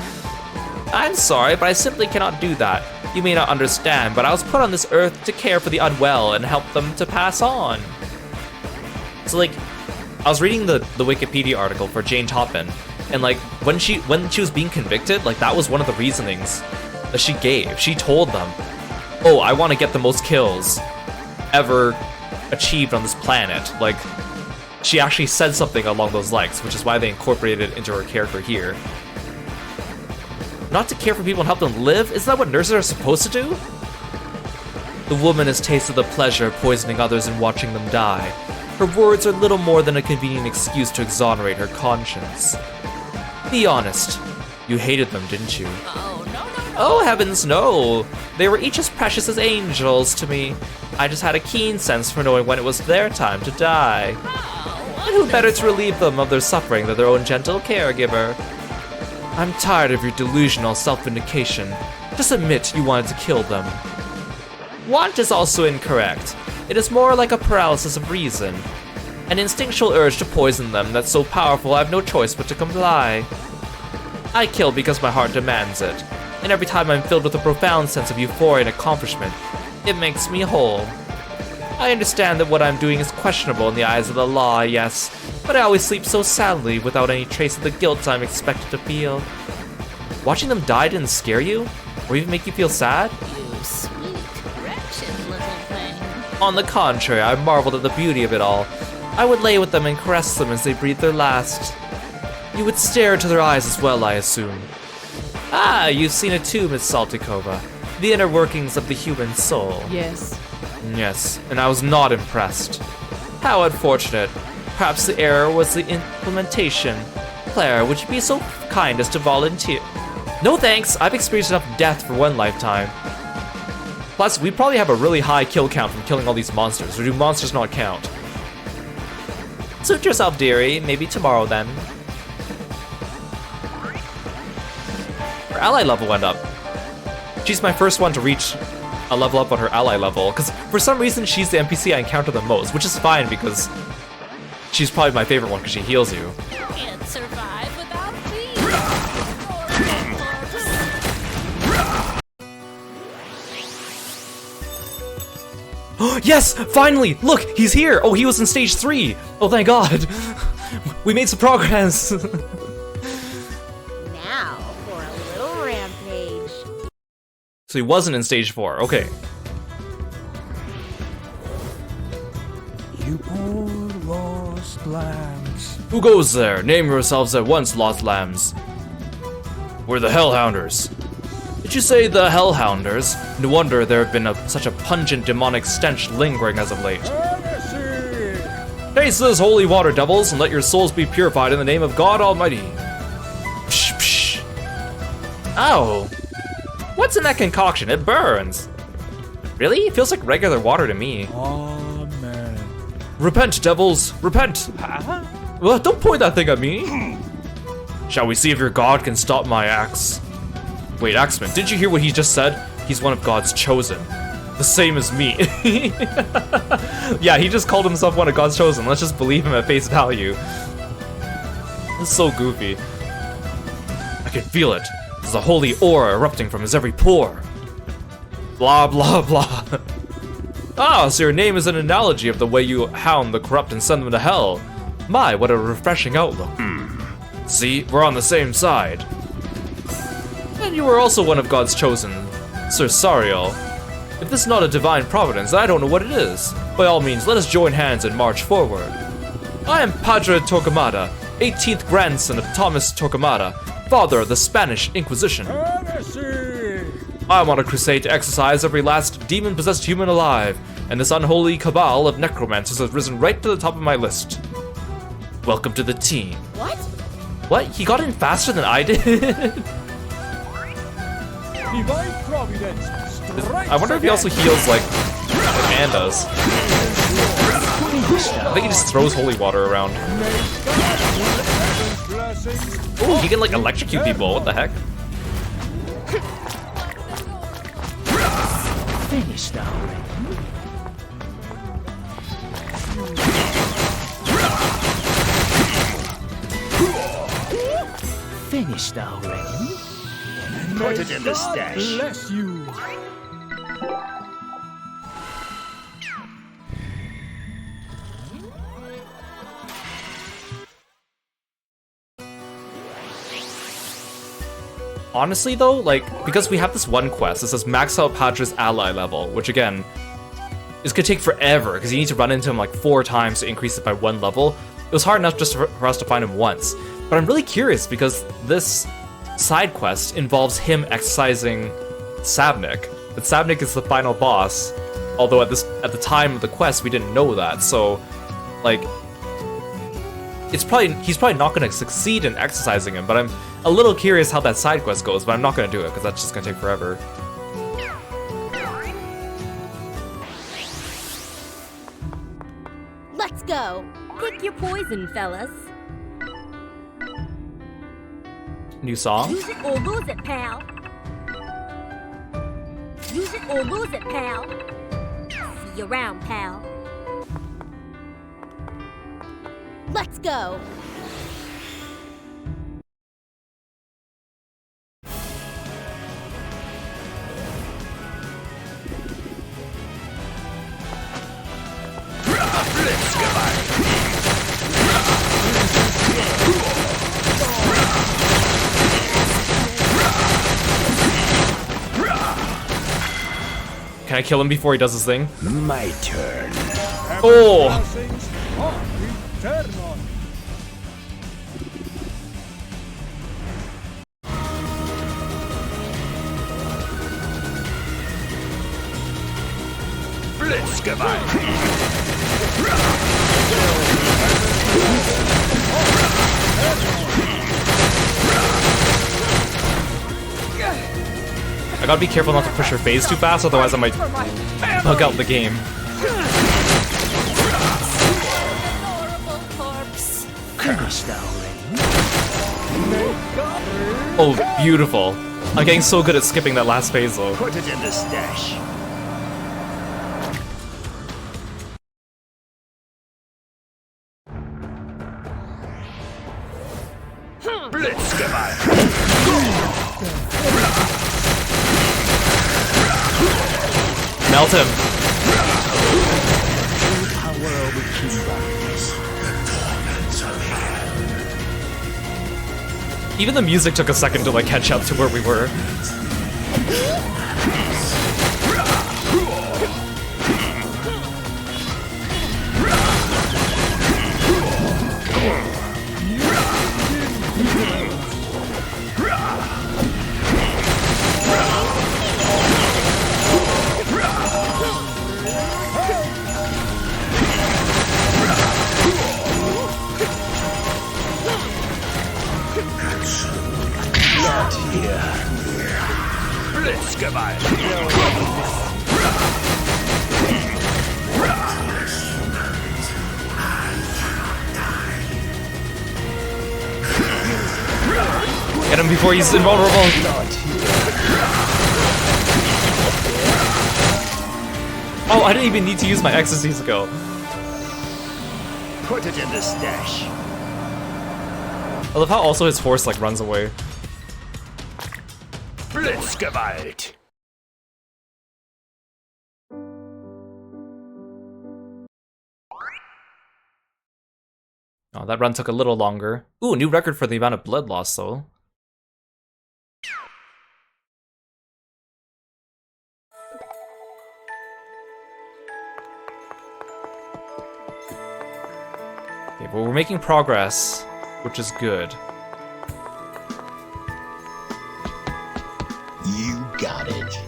I'm sorry, but I simply cannot do that. You may not understand, but I was put on this earth to care for the unwell and help them to pass on. So like, I was reading the Wikipedia article for Jane Toppan, and like, when she was being convicted, like that was one of the reasonings that she gave. She told them, oh, I want to get the most kills ever achieved on this planet. Like, she actually said something along those lines, which is why they incorporated it into her character here. Not to care for people and help them live? Isn't that what nurses are supposed to do? The woman has tasted the pleasure of poisoning others and watching them die. Her words are little more than a convenient excuse to exonerate her conscience. Be honest. You hated them, didn't you? Oh, no. Oh, heavens, no. They were each as precious as angels to me. I just had a keen sense for knowing when it was their time to die. And who better to relieve them of their suffering than their own gentle caregiver? I'm tired of your delusional self-vindication. Just admit you wanted to kill them. Want is also incorrect. It is more like a paralysis of reason. An instinctual urge to poison them that's so powerful I have no choice but to comply. I kill because my heart demands it, and every time I'm filled with a profound sense of euphoria and accomplishment, it makes me whole. I understand that what I'm doing is questionable in the eyes of the law, yes, but I always sleep so soundly without any trace of the guilt I'm expected to feel. Watching them die didn't scare you? Or even make you feel sad? You sweet, wretched little thing. On the contrary, I marveled at the beauty of it all. I would lay with them and caress them as they breathed their last. You would stare into their eyes as well, I assume. Ah, you've seen it too, Miss Saltikova. The inner workings of the human soul. Yes. Yes, and I was not impressed. How unfortunate. Perhaps the error was the implementation. Claire, would you be so kind as to volunteer? No thanks, I've experienced enough death for one lifetime. Plus, we probably have a really high kill count from killing all these monsters, or do monsters not count? Suit yourself, dearie. Maybe tomorrow then. Her ally level went up. She's my first one to reach a level up on her ally level, because for some reason she's the NPC I encounter the most, which is fine because she's probably my favorite one because she heals you. Can't survive without me. Yes! Finally! Look! He's here! Oh, he was in stage 3! Oh, thank God! We made some progress! Now for a little rampage. So he wasn't in stage 4, okay. You poor lost lambs. Who goes there? Name yourselves at once, lost lambs. We're the Hellhounders. Did you say the Hellhounders? No wonder there have been such a pungent demonic stench lingering as of late. Taste this holy water, devils, and let your souls be purified in the name of God Almighty. Psh, psh. Ow. What's in that concoction? It burns. Really? It feels like regular water to me. Amen. Repent, devils! Repent! Well, don't point that thing at me! Shall we see if your god can stop my axe? Wait, Axeman, did you hear what he just said? He's one of God's chosen. The same as me. Yeah, he just called himself one of God's chosen. Let's just believe him at face value. This is so goofy. I can feel it. There's a holy aura erupting from his every pore. Blah, blah, blah. Ah, so your name is an analogy of the way you hound the corrupt and send them to hell. My, what a refreshing outlook. See, we're on the same side. And you were also one of God's chosen, Sir Sariel. If this is not a divine providence, then I don't know what it is. By all means, let us join hands and march forward. I am Padre Torquemada, 18th grandson of Thomas Torquemada, father of the Spanish Inquisition. I'm on a crusade to exorcise every last demon-possessed human alive, and this unholy cabal of necromancers has risen right to the top of my list. Welcome to the team. What? What? He got in faster than I did? I wonder if he also heals like Anne does. I think he just throws holy water around. Oh, he can like electrocute people. What the heck? Finished already. Finished already. Put it in the stash. Bless you. Honestly though, like, because we have this one quest, it says max out Patra's ally level, which again, is gonna take forever, because you need to run into him like 4 times to increase it by 1 level. It was hard enough just for us to find him once. But I'm really curious, because this side quest involves him exercising Sabnik. But Sabnik is the final boss, although at the time of the quest we didn't know that, so, like, he's probably not gonna succeed in exercising him, but I'm a little curious how that side quest goes, but I'm not gonna do it, because that's just gonna take forever. Let's go. Pick your poison, fellas. New song? Use it or lose it, pal. Use it or lose it, pal. See you around, pal. Let's go. Can I kill him before he does his thing? My turn. Oh! I gotta be careful not to push her phase too fast, otherwise I might bug out the game. Finished already. Oh, beautiful. I'm getting so good at skipping that last phase though. Put it in the stash. Melt him. Power over Even the music took a second to like catch up to where we were. Get him before he's invulnerable. Oh, I didn't even need to use my ecstasy skill. Put it in the stash. I love how also his horse like runs away. Blitzgewalt. Oh, that run took a little longer. Ooh, new record for the amount of blood loss though. Okay, but we're making progress, which is good. You got it.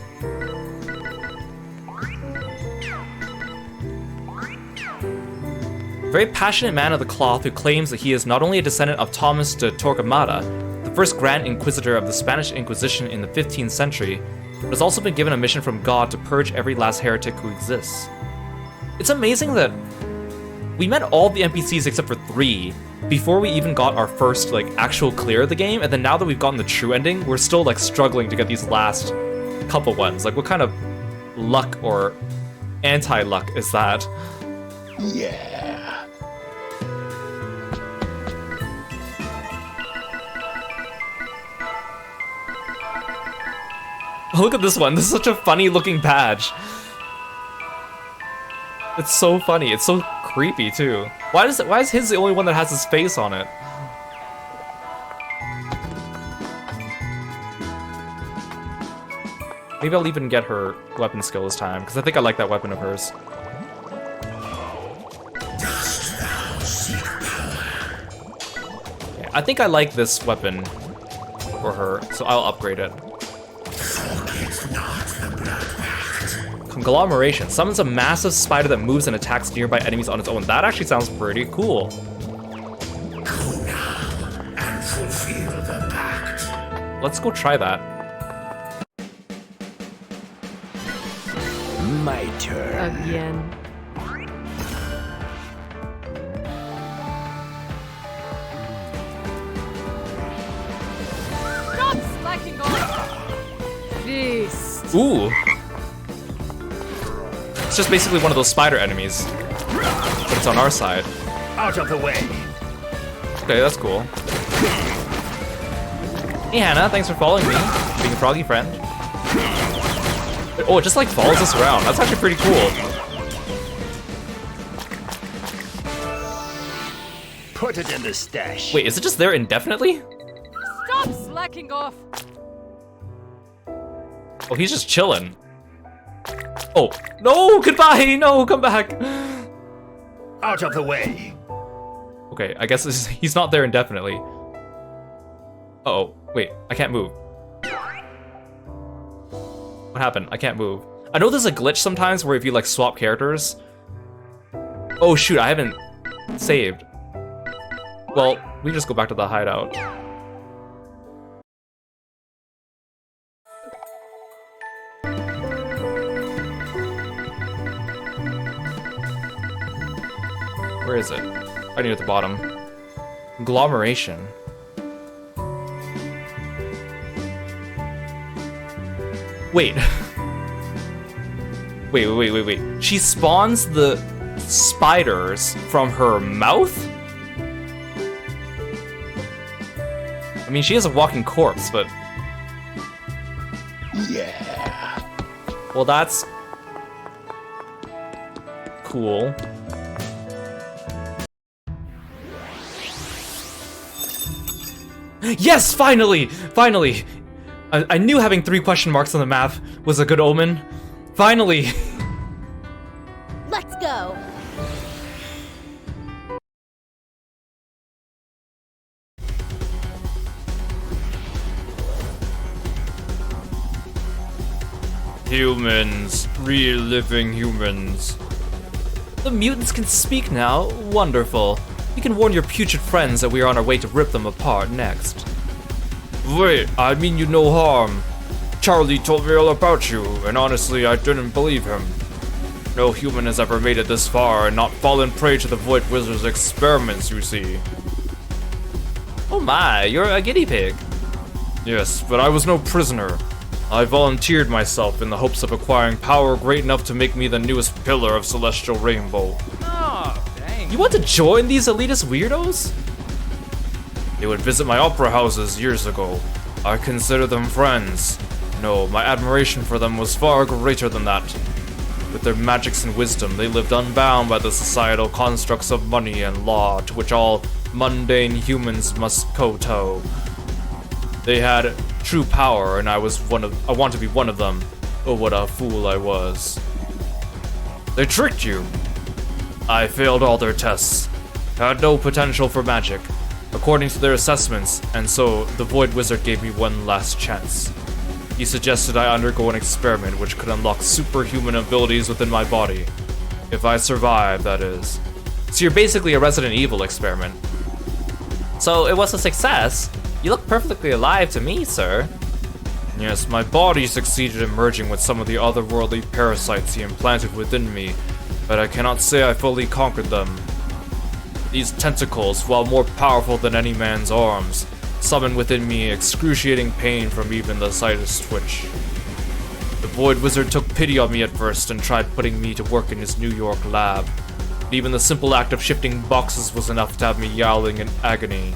very passionate man of the cloth who claims that he is not only a descendant of Thomas de Torquemada, the first Grand Inquisitor of the Spanish Inquisition in the 15th century, but has also been given a mission from God to purge every last heretic who exists. It's amazing that we met all the NPCs except for 3 before we even got our first like actual clear of the game, and then now that we've gotten the true ending, we're still like struggling to get these last couple ones. Like, what kind of luck or anti-luck is that? Yeah. Oh, look at this one. This is such a funny looking badge. It's so funny. It's so creepy too. Why is his the only one that has his face on it? Maybe I'll even get her weapon skill this time, because I think I like that weapon of hers. Yeah, I think I like this weapon for her, so I'll upgrade it. Conglomeration. Summons a massive spider that moves and attacks nearby enemies on its own. That actually sounds pretty cool. And fulfill the pact. Let's go try that. My turn. Again. Stop slacking off! Feast. Ooh. It's just basically one of those spider enemies, but it's on our side. Out of the way. Okay, that's cool. Hey Hannah, thanks for following me, being a froggy friend. Oh, it just like follows us around. That's actually pretty cool. Put it in the stash. Wait, is it just there indefinitely? Stop slacking off! Oh, he's just chilling. Oh, no, goodbye, no, come back. Out of the way. Okay, I guess he's not there indefinitely. Uh-oh, wait, I can't move. What happened? I can't move. I know there's a glitch sometimes where if you like swap characters. Oh shoot, I haven't saved. Well, we just go back to the hideout. Where is it? Right near the bottom. Conglomeration. Wait. Wait. She spawns the spiders from her mouth? I mean, she is a walking corpse, but... Yeah. Well, that's... cool. Yes, finally! Finally! I knew having 3 question marks on the map was a good omen. Finally! Let's go. Humans. Real living humans. The mutants can speak now. Wonderful. You can warn your putrid friends that we are on our way to rip them apart next. Wait, I mean you no harm. Charlie told me all about you, and honestly, I didn't believe him. No human has ever made it this far and not fallen prey to the Void Wizard's experiments, you see. Oh my, you're a guinea pig. Yes, but I was no prisoner. I volunteered myself in the hopes of acquiring power great enough to make me the newest pillar of Celestial Rainbow. Oh, dang. You want to join these elitist weirdos? They would visit my opera houses years ago. I consider them friends. No, my admiration for them was far greater than that. With their magics and wisdom, they lived unbound by the societal constructs of money and law to which all mundane humans must kowtow. They had true power, and I want to be one of them. Oh, what a fool I was. They tricked you. I failed all their tests. Had no potential for magic, according to their assessments, and so the Void Wizard gave me one last chance. He suggested I undergo an experiment which could unlock superhuman abilities within my body. If I survive, that is. So you're basically a Resident Evil experiment. So it was a success. You look perfectly alive to me, sir. Yes, my body succeeded in merging with some of the otherworldly parasites he implanted within me, but I cannot say I fully conquered them. These tentacles, while more powerful than any man's arms, summon within me excruciating pain from even the slightest twitch. The Void Wizard took pity on me at first and tried putting me to work in his New York lab. But even the simple act of shifting boxes was enough to have me yowling in agony.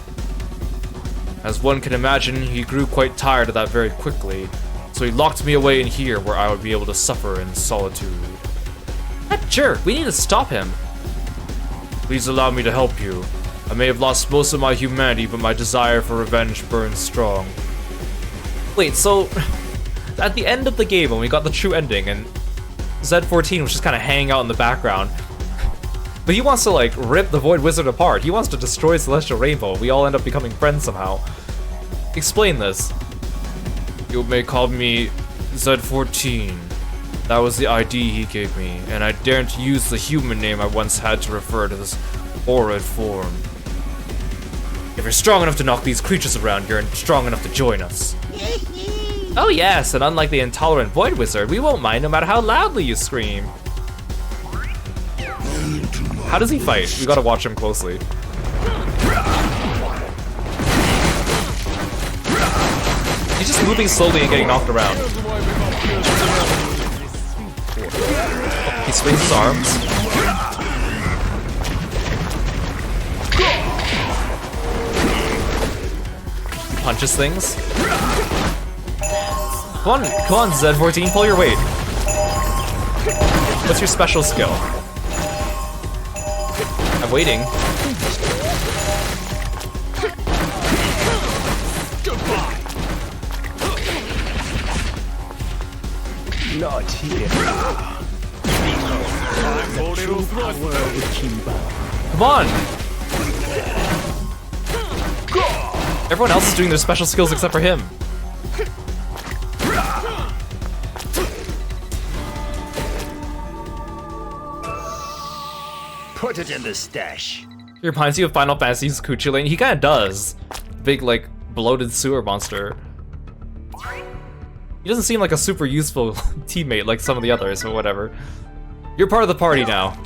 As one can imagine, he grew quite tired of that very quickly, so he locked me away in here where I would be able to suffer in solitude. That jerk! We need to stop him! Please allow me to help you. I may have lost most of my humanity, but my desire for revenge burns strong. Wait, so at the end of the game when we got the true ending and Z14 was just kind of hanging out in the background, but he wants to like rip the Void Wizard apart. He wants to destroy Celestial Rainbow. We all end up becoming friends somehow. Explain this. You may call me Z14. That was the ID he gave me, and I daren't use the human name I once had to refer to this horrid form. If you're strong enough to knock these creatures around, you're strong enough to join us. Oh yes, and unlike the intolerant Void Wizard, we won't mind no matter how loudly you scream. How does he fight? We gotta watch him closely. He's just moving slowly and getting knocked around. He swings his arms. He punches things. Come on, Z14, pull your weight. What's your special skill? I'm waiting. Not here. Come on! Everyone else is doing their special skills except for him. Put it in the stash. He reminds you of Final Fantasy's Kuchulain. He kinda does. Big, like, bloated sewer monster. He doesn't seem like a super useful teammate like some of the others, but whatever. You're part of the party now.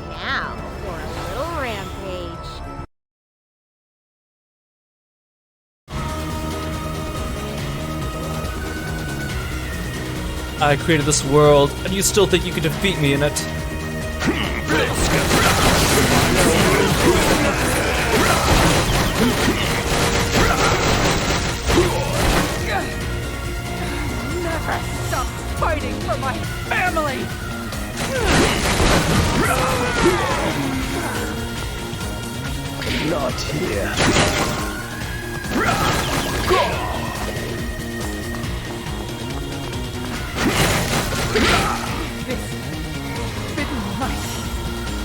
Now for a little rampage. I created this world, and you still think you can defeat me in it? Never stop fighting for my family! Not here.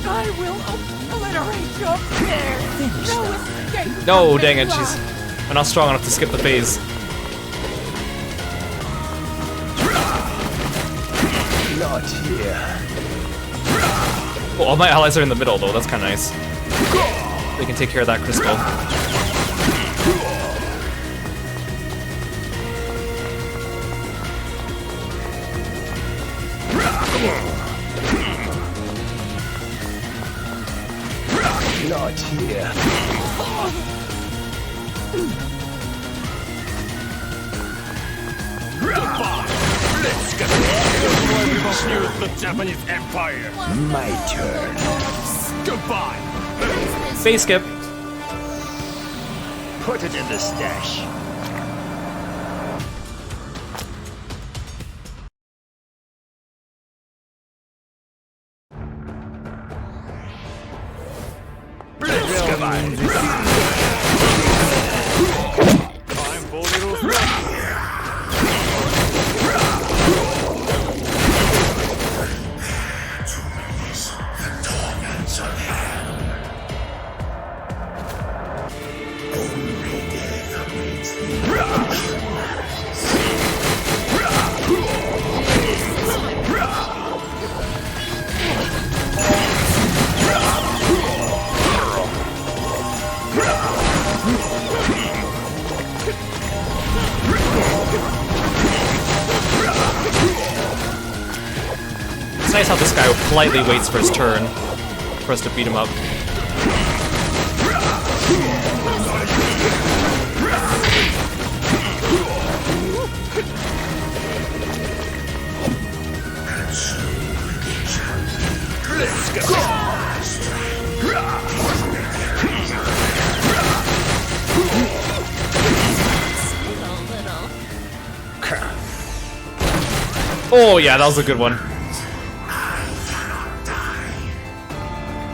I will obliterate your care! No escape! No, dang it, I'm not strong enough to skip the phase. Not here. Well, all my allies are in the middle, though. That's kind of nice. They can take care of that crystal. Not here. The Japanese Empire. My turn. Goodbye. Phase skip. Put it in the stash. nice how this guy politely waits for his turn for us to beat him up. Oh yeah, that was a good one.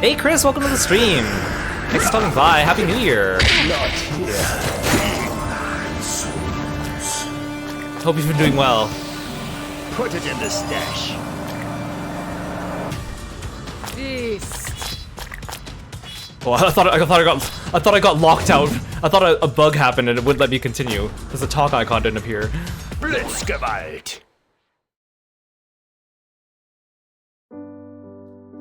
Hey Chris, welcome to the stream. Thanks for stopping by. Happy New Year. Hope you've been doing well. Put it in the stash. Oh, I thought I got locked out. I thought a bug happened and it wouldn't let me continue because the talk icon didn't appear. Blitzgewalt.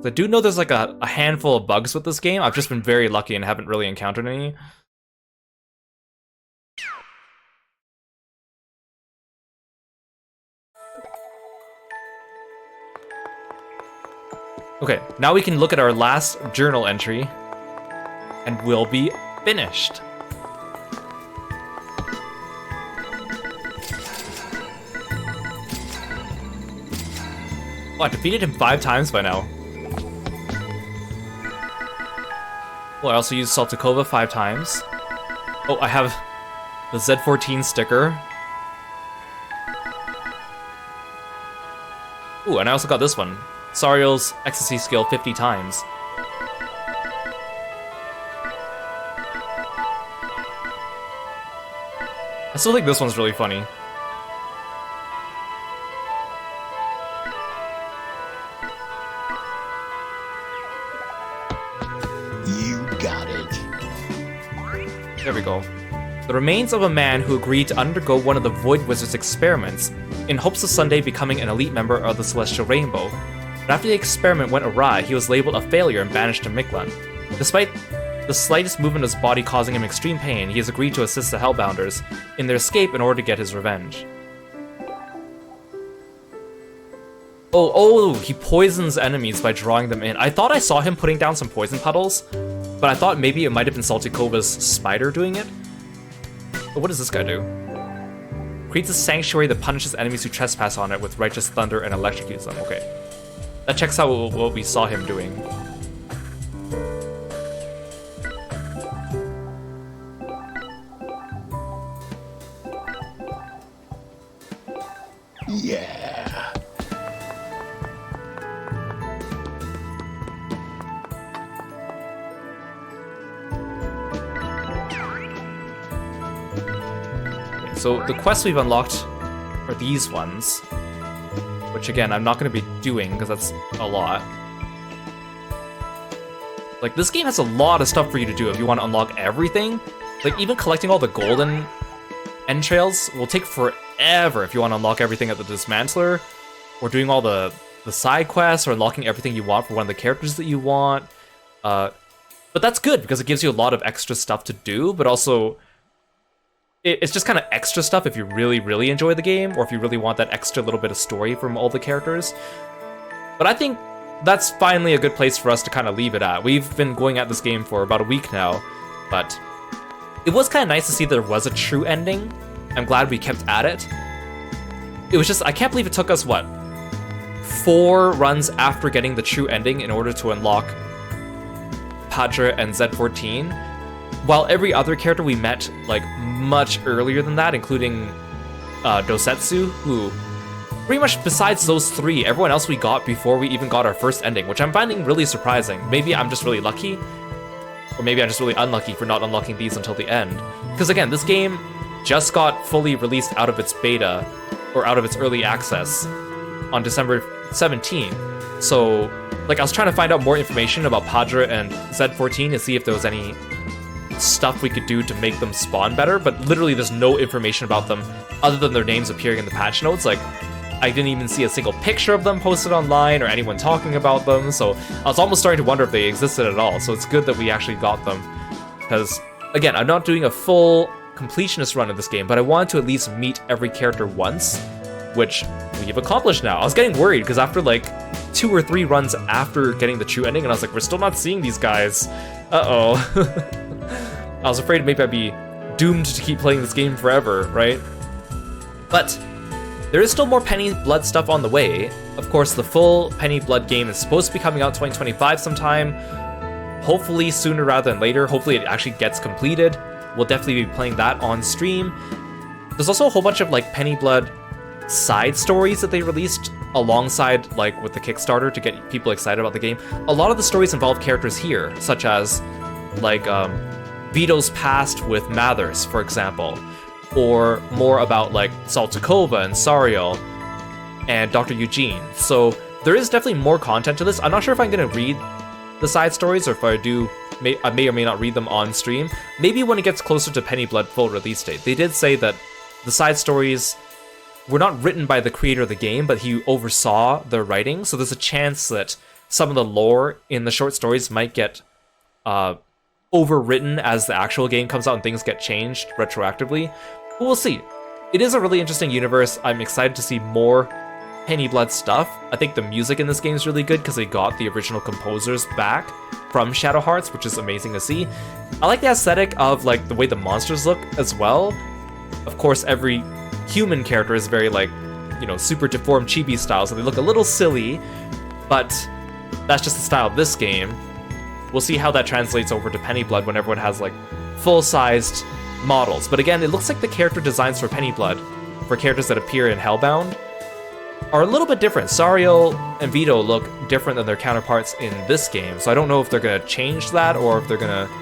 I do know there's like a handful of bugs with this game. I've just been very lucky and haven't really encountered any. Okay, now we can look at our last journal entry, and we'll be finished. Oh, I defeated him 5 times by now. Well, I also used Saltikova 5 times. Oh, I have the Z14 sticker. Ooh, and I also got this one. Sariel's Ecstasy skill 50 times. I still think this one's really funny. You got it. There we go. The remains of a man who agreed to undergo one of the Void Wizard's experiments in hopes of someday becoming an elite member of the Celestial Rainbow. But after the experiment went awry, he was labeled a failure and banished to Miklan. Despite the slightest movement of his body causing him extreme pain, he has agreed to assist the Hellbounders in their escape in order to get his revenge. Oh, he poisons enemies by drawing them in. I thought I saw him putting down some poison puddles, but I thought maybe it might have been Saltikova's spider doing it. But what does this guy do? Creates a sanctuary that punishes enemies who trespass on it with righteous thunder and electrocutes them. Okay. That checks out what we saw him doing. Yeah. So the quests we've unlocked are these ones, which again, I'm not going to be doing because that's a lot. Like, this game has a lot of stuff for you to do if you want to unlock everything. Like, even collecting all the golden entrails will take forever if you want to unlock everything at the Dismantler, or doing all the side quests, or unlocking everything you want for one of the characters that you want. But that's good because it gives you a lot of extra stuff to do, but also it's just kind of extra stuff if you really, really enjoy the game, or if you really want that extra little bit of story from all the characters. But I think that's finally a good place for us to kind of leave it at. We've been going at this game for about a week now, but it was kind of nice to see there was a true ending. I'm glad we kept at it. It was just, I can't believe it took us, what, 4 runs after getting the true ending in order to unlock Padre and Z14, while every other character we met, like, much earlier than that, including Dosetsu, who, pretty much besides those 3, everyone else we got before we even got our first ending, which I'm finding really surprising. Maybe I'm just really lucky, or maybe I'm just really unlucky for not unlocking these until the end. Because again, this game just got fully released out of its beta, or out of its early access, on December 17th. So, like, I was trying to find out more information about Padre and Z14 to see if there was any stuff we could do to make them spawn better, but literally there's no information about them other than their names appearing in the patch notes. Like, I didn't even see a single picture of them posted online or anyone talking about them, so I was almost starting to wonder if they existed at all. So it's good that we actually got them, because again, I'm not doing a full completionist run of this game, but I wanted to at least meet every character once which we've accomplished now. I was getting worried because after like 2 or 3 runs after getting the true ending, and I was like, we're still not seeing these guys. Uh-oh. I was afraid maybe I'd be doomed to keep playing this game forever, right? But there is still more Penny Blood stuff on the way. Of course, the full Penny Blood game is supposed to be coming out 2025 sometime. Hopefully sooner rather than later. Hopefully it actually gets completed. We'll definitely be playing that on stream. There's also a whole bunch of like Penny Blood side stories that they released alongside like with the Kickstarter to get people excited about the game. A lot of the stories involve characters here, such as like Vito's past with Mathers, for example, or more about like Saltakova and Sariel and Dr. Eugene. So there is definitely more content to this. I'm not sure if I'm going to read the side stories, or if I do, I may or may not read them on stream. Maybe when it gets closer to Penny Blood full release date. They did say that the side stories were not written by the creator of the game, but he oversaw their writing, so there's a chance that some of the lore in the short stories might get overwritten as the actual game comes out and things get changed retroactively. But we'll see. It is a really interesting universe. I'm excited to see more Penny Blood stuff. I think the music in this game is really good because they got the original composers back from Shadow Hearts, which is amazing to see. I like the aesthetic of like the way the monsters look as well. Of course, every human character is very like, you know, super deformed chibi style, so they look a little silly, but that's just the style of this game. We'll see how that translates over to Penny Blood when everyone has like full-sized models. But again, it looks like the character designs for Penny Blood, for characters that appear in Hellbound, are a little bit different. Sariel and Vito look different than their counterparts in this game, so I don't know if they're going to change that or if they're going to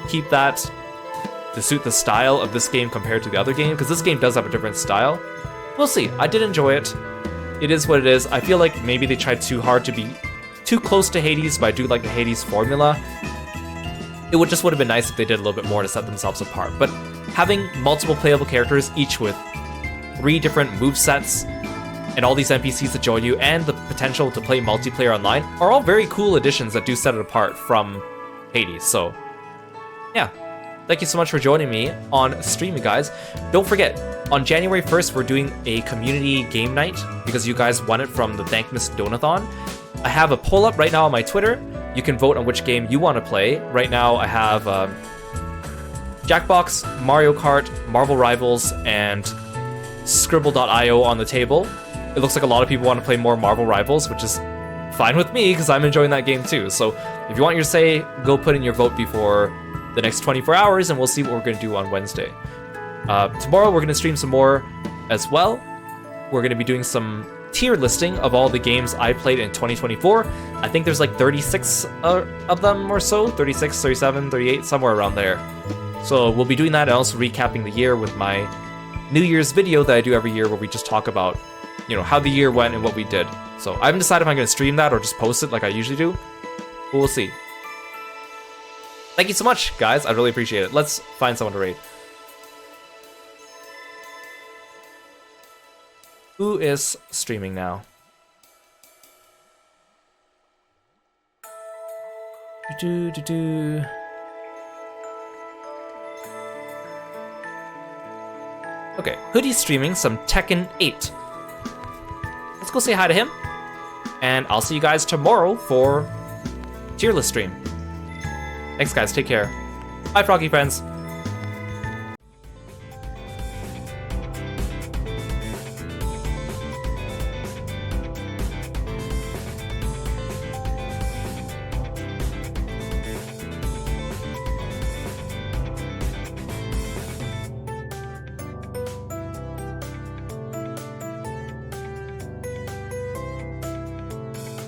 keep that to suit the style of this game compared to the other game, because this game does have a different style. We'll see. I did enjoy it. It is what it is. I feel like maybe they tried too hard to be too close to Hades, but I do like the Hades formula. It would have been nice if they did a little bit more to set themselves apart. But having multiple playable characters, each with 3 different movesets, and all these NPCs to join you, and the potential to play multiplayer online, are all very cool additions that do set it apart from Hades. So, yeah. Thank you so much for joining me on stream, guys. Don't forget, on January 1st, we're doing a community game night because you guys won it from the Thankmas Donathon. I have a poll up right now on my Twitter. You can vote on which game you want to play. Right now, I have Jackbox, Mario Kart, Marvel Rivals, and Scribble.io on the table. It looks like a lot of people want to play more Marvel Rivals, which is fine with me because I'm enjoying that game too. So if you want your say, go put in your vote before the next 24 hours, and we'll see what we're going to do on Wednesday. Tomorrow, we're going to stream some more as well. We're going to be doing some tier listing of all the games I played in 2024. I think there's like 36 of them or so, 36, 37, 38, somewhere around there. So we'll be doing that and also recapping the year with my New Year's video that I do every year where we just talk about, you know, how the year went and what we did. So I haven't decided if I'm going to stream that or just post it like I usually do, but we'll see. Thank you so much, guys. I really appreciate it. Let's find someone to raid. Who is streaming now? Okay, Hoodie's streaming some Tekken 8. Let's go say hi to him. And I'll see you guys tomorrow for tier list stream. Thanks, guys. Take care. Bye, Froggy friends.